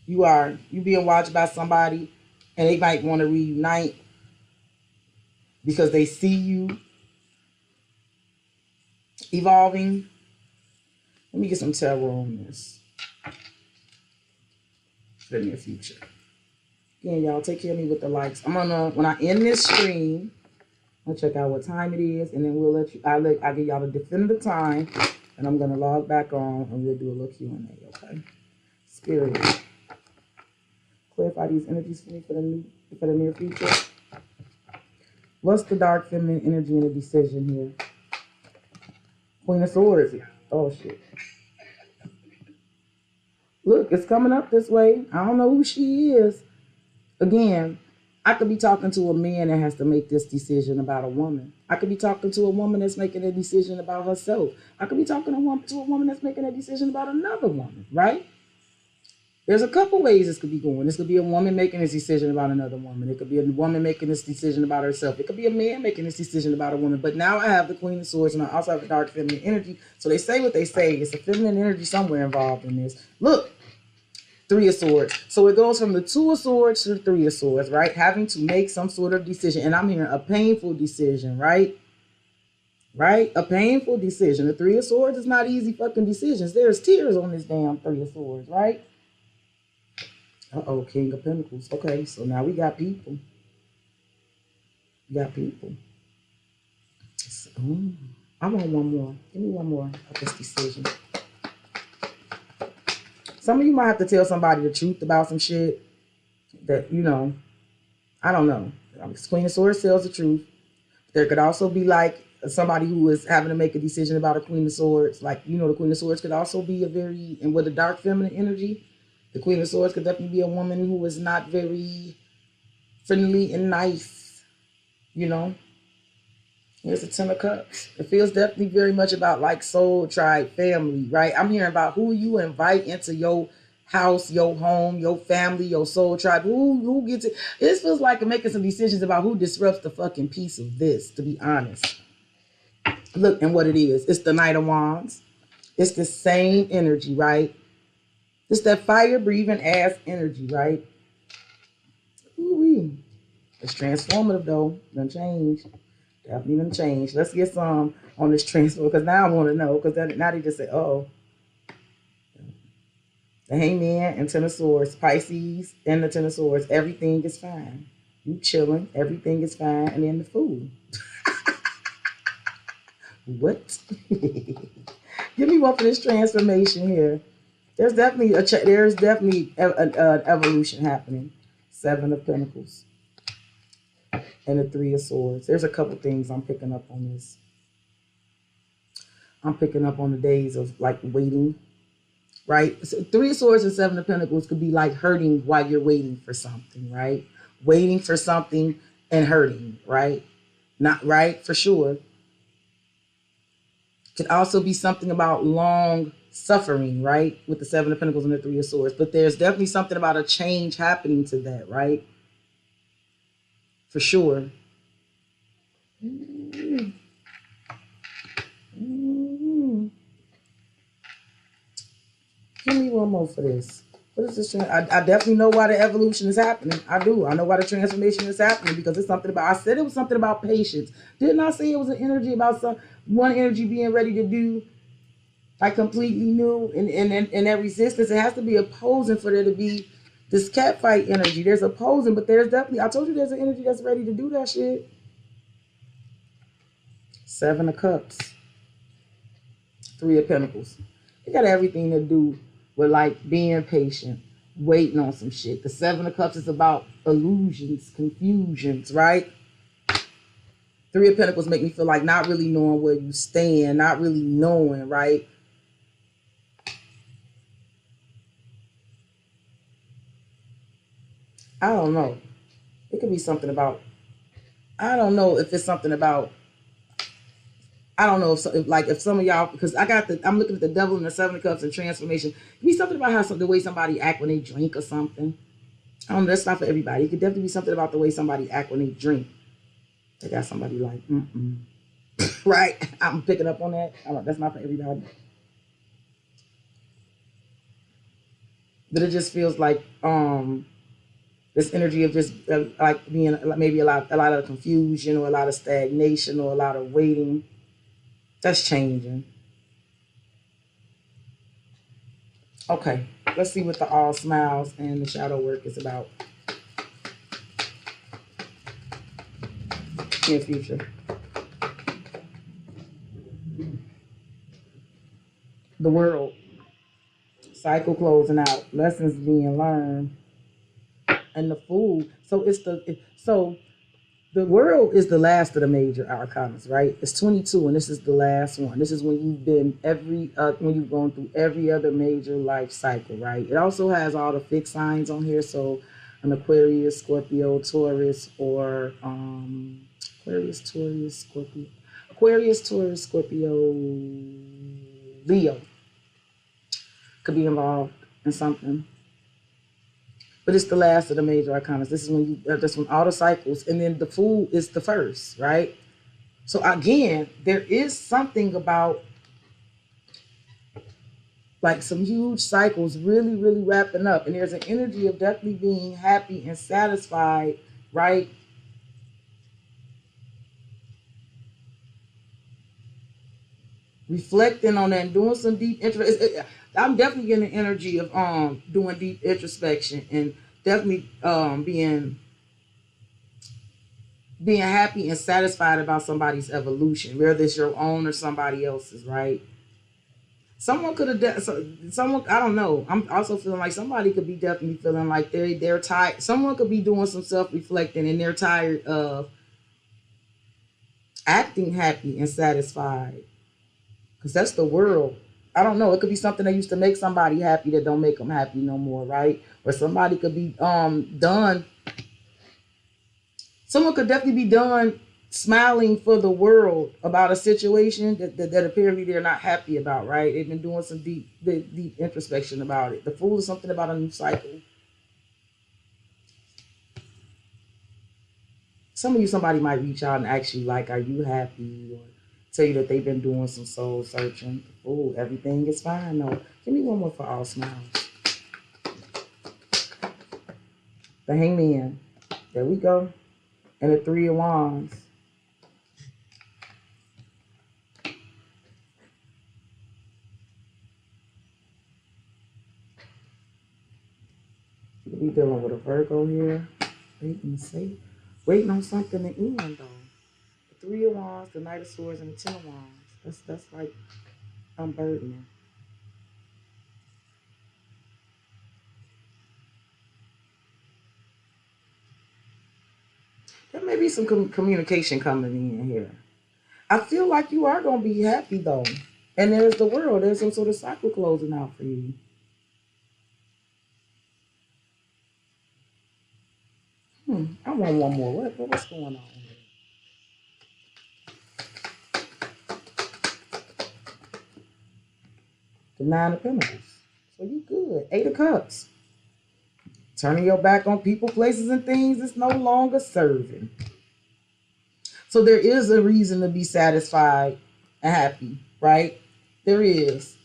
You being watched by somebody and they might want to reunite because they see you evolving. Let me get some tarot on this for the near future. Again, y'all take care of me with the likes. I'm gonna, when I end this stream, I'll check out what time it is, and then we'll let you. I'll give y'all the definitive time, and I'm gonna log back on, and we'll do a little Q&A. Okay, Spirit, clarify these energies for me for the near future. What's the dark feminine energy in the decision here? Queen of Swords. Oh, shit. Look, it's coming up this way. I don't know who she is. Again, I could be talking to a man that has to make this decision about a woman. I could be talking to a woman that's making a decision about herself. I could be talking to a woman that's making a decision about another woman, right? There's a couple ways this could be going. This could be a woman making this decision about another woman. It could be a woman making this decision about herself. It could be a man making this decision about a woman. But now I have the Queen of Swords and I also have the dark feminine energy. So they say what they say. It's a feminine energy somewhere involved in this. Look, Three of Swords. So it goes from the Two of Swords to the Three of Swords, right? Having to make some sort of decision. And I'm hearing a painful decision, right? right? A painful decision. The Three of Swords is not easy fucking decisions. There's tears on this damn Three of Swords, right? Uh-oh, King of Pentacles. Okay, so now we got people. We got people. So, I want one more. Give me one more of this decision. Some of you might have to tell somebody the truth about some shit that, you know, I don't know. Queen of Swords tells the truth. There could also be like somebody who is having to make a decision about a Queen of Swords. Like, you know, the Queen of Swords could also be a very, and with a dark feminine energy, the Queen of Swords could definitely be a woman who is not very friendly and nice, you know. Here's the Ten of Cups. It feels definitely very much about like soul, tribe, family, right? I'm hearing about who you invite into your house, your home, your family, your soul tribe. Who gets it? This feels like making some decisions about who disrupts the fucking peace of this, to be honest. Look, and what it is. It's the Knight of Wands. It's the same energy, right? It's that fire-breathing ass energy, right? Ooh-wee. It's transformative, though. Done change. Definitely done change. Let's get some on this transfer, because now I want to know. Because now they just say, oh, the Hangman and Ten of Swords, Pisces and the Ten of Swords, everything is fine. You chilling, everything is fine, and then the Fool. What? Give me one for this transformation here. There's definitely an evolution happening. Seven of Pentacles and the Three of Swords. There's a couple things I'm picking up on this. I'm picking up on the days of like waiting, right? So Three of Swords and Seven of Pentacles could be like hurting while you're waiting for something, right? Waiting for something and hurting, right? Not right, for sure. Could also be something about long suffering, right? With the Seven of Pentacles and the Three of Swords. But there's definitely something about a change happening to that, right? For sure. Mm-hmm. Mm-hmm. Give me one more for this. What is this? I definitely know why the evolution is happening. I do. I know why the transformation is happening, because it's something about, I said it was something about patience. Didn't I say it was an energy about one energy being ready to do like completely new, and that resistance? It has to be opposing for there to be this catfight energy. There's opposing, but there's definitely, I told you there's an energy that's ready to do that shit. Seven of Cups. Three of Pentacles. It got everything to do with like being patient, waiting on some shit. The Seven of Cups is about illusions, confusions, right? Three of Pentacles make me feel like not really knowing where you stand, not really knowing, right? I don't know. It could be something about, I don't know if it's something about, I don't know if some of y'all, because I'm looking at the Devil and the Seven of Cups and transformation. It could be something about the way somebody act when they drink or something. I don't know, that's not for everybody. It could definitely be something about the way somebody act when they drink. They got somebody like, right? I'm picking up on that. That's not for everybody. But it just feels like this energy of just like being maybe a lot of confusion, or a lot of stagnation, or a lot of waiting. That's changing. Okay, let's see what the all smiles and the shadow work is about. Near future. The World. Cycle closing out. Lessons being learned. And the Fool. So the World is the last of the major arcanas, right? It's 22, and this is the last one. This is when you've been when you've gone through every other major life cycle, right? It also has all the fixed signs on here. So an Aquarius, Scorpio, Taurus, or Aquarius, Taurus, Scorpio, Leo could be involved in something. But it's the last of the major arcanas. This is when all the cycles, and then the Fool is the first, right? So again, there is something about like some huge cycles really, really wrapping up. And there's an energy of definitely being happy and satisfied, right? reflecting on that and doing some deep I'm definitely getting the energy of doing deep introspection and definitely being happy and satisfied about somebody's evolution, whether it's your own or somebody else's, right? Someone could have, someone, I don't know. I'm also feeling like somebody could be definitely feeling like they're tired. Someone could be doing some self-reflecting and they're tired of acting happy and satisfied. Because that's the world. I don't know. It could be something that used to make somebody happy that don't make them happy no more, right? Or somebody could be done. Someone could definitely be done smiling for the world about a situation that apparently they're not happy about, right? They've been doing some deep introspection about it. The Fool is something about a new cycle. Some of you, somebody might reach out and ask you, like, are you happy? Or tell you that they've been doing some soul searching. The Fool, everything is fine. No, give me one more for all smiles. The Hangman. There we go. And the Three of Wands. We dealing with a Virgo here. Waiting on something to end though. The Three of Wands, the Knight of Swords, and the Ten of Wands. That's like unburdening. There may be some communication coming in here. I feel like you are gonna be happy though. And there's the world. There's some sort of cycle closing out for you. I want one more. What's going on here? The Nine of Pentacles. So you good. Eight of Cups. Turning your back on people, places, and things is no longer serving. So there is a reason to be satisfied and happy, right? There is.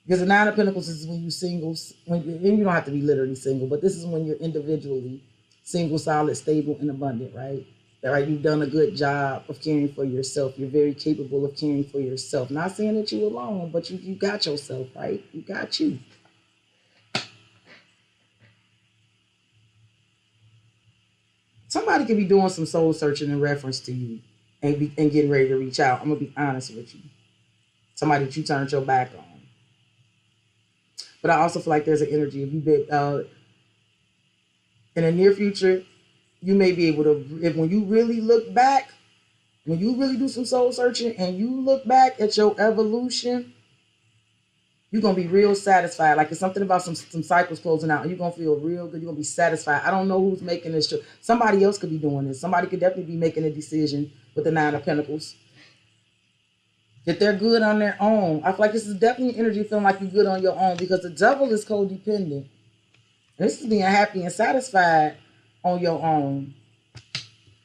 Because the Nine of Pentacles is when you're single. And you don't have to be literally single, but this is when you're individually single, solid, stable, and abundant, right? Right? You've done a good job of caring for yourself. You're very capable of caring for yourself. Not saying that you're alone, but you got yourself, right? You got you. Somebody could be doing some soul searching in reference to you and getting ready to reach out. I'm going to be honest with you. Somebody that you turned your back on. But I also feel like there's an energy. If you've been in the near future, you may be able to, when you really look back, when you really do some soul searching and you look back at your evolution, you're going to be real satisfied. Like it's something about some cycles closing out and you're going to feel real good. You're going to be satisfied. I don't know who's making this choice. Somebody else could be doing this. Somebody could definitely be making a decision with the Nine of Pentacles that they're good on their own. I feel like this is definitely energy feeling like you're good on your own because the Devil is codependent. This is being happy and satisfied on your own.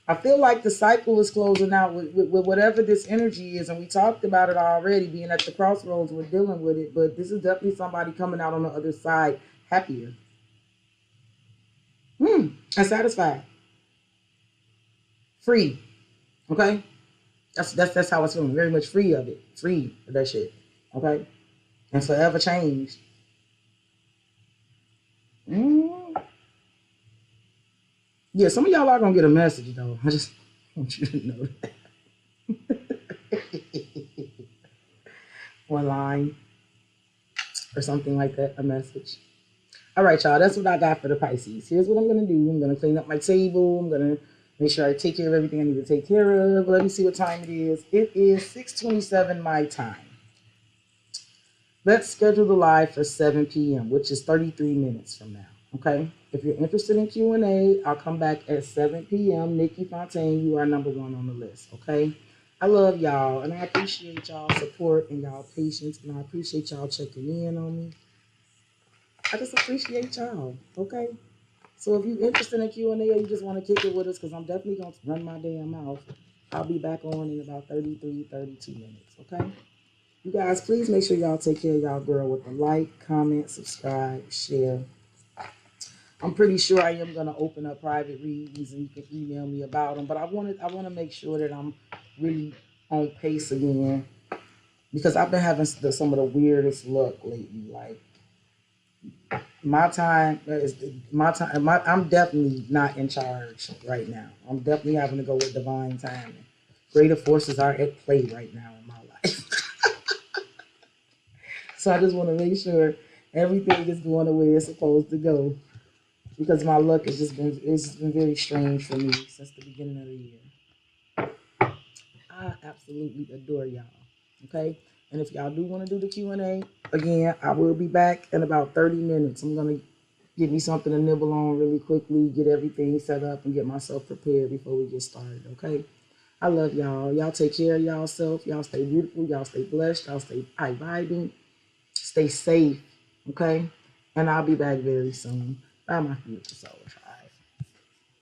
I feel like the cycle is closing out with whatever this energy is, and we talked about it already, being at the crossroads, we're dealing with it, but this is definitely somebody coming out on the other side happier. And satisfied. Free. Okay? That's how it's feeling. Very much free of it. Free of that shit. Okay? And forever changed. Yeah, some of y'all are going to get a message, though. I just want you to know that. One line or something like that, a message. All right, y'all, that's what I got for the Pisces. Here's what I'm going to do. I'm going to clean up my table. I'm going to make sure I take care of everything I need to take care of. Let me see what time it is. It is 6:27 my time. Let's schedule the live for 7 p.m., which is 33 minutes from now. Okay? If you're interested in Q&A, I'll come back at 7 p.m. Nikki Fontaine, you are number one on the list. Okay? I love y'all, and I appreciate y'all support and y'all patience, and I appreciate y'all checking in on me. I just appreciate y'all. Okay? So if you're interested in Q&A or you just want to kick it with us, because I'm definitely going to run my damn mouth, I'll be back on in about 33, 32 minutes. Okay? You guys, please make sure y'all take care of y'all girl with a like, comment, subscribe, share. I'm pretty sure I am going to open up private readings and you can email me about them. But I want to make sure that I'm really on pace again because I've been having some of the weirdest luck lately. Like my time is my time. I'm definitely not in charge right now. I'm definitely having to go with divine timing. Greater forces are at play right now in my life. So I just want to make sure everything is going the way it's supposed to go because my luck has just been it's been very strange for me since the beginning of the year. I absolutely adore y'all. Okay, and if y'all do want to do the Q&A again, I will be back in about 30 minutes. I'm gonna get me something to nibble on really quickly, get everything set up, and get myself prepared before we get started. Okay. I love y'all. Y'all take care of y'allself. Y'all stay beautiful. Y'all stay blessed. Y'all stay high vibing. Stay safe. Okay. And I'll be back very soon. Bye, my beautiful soul.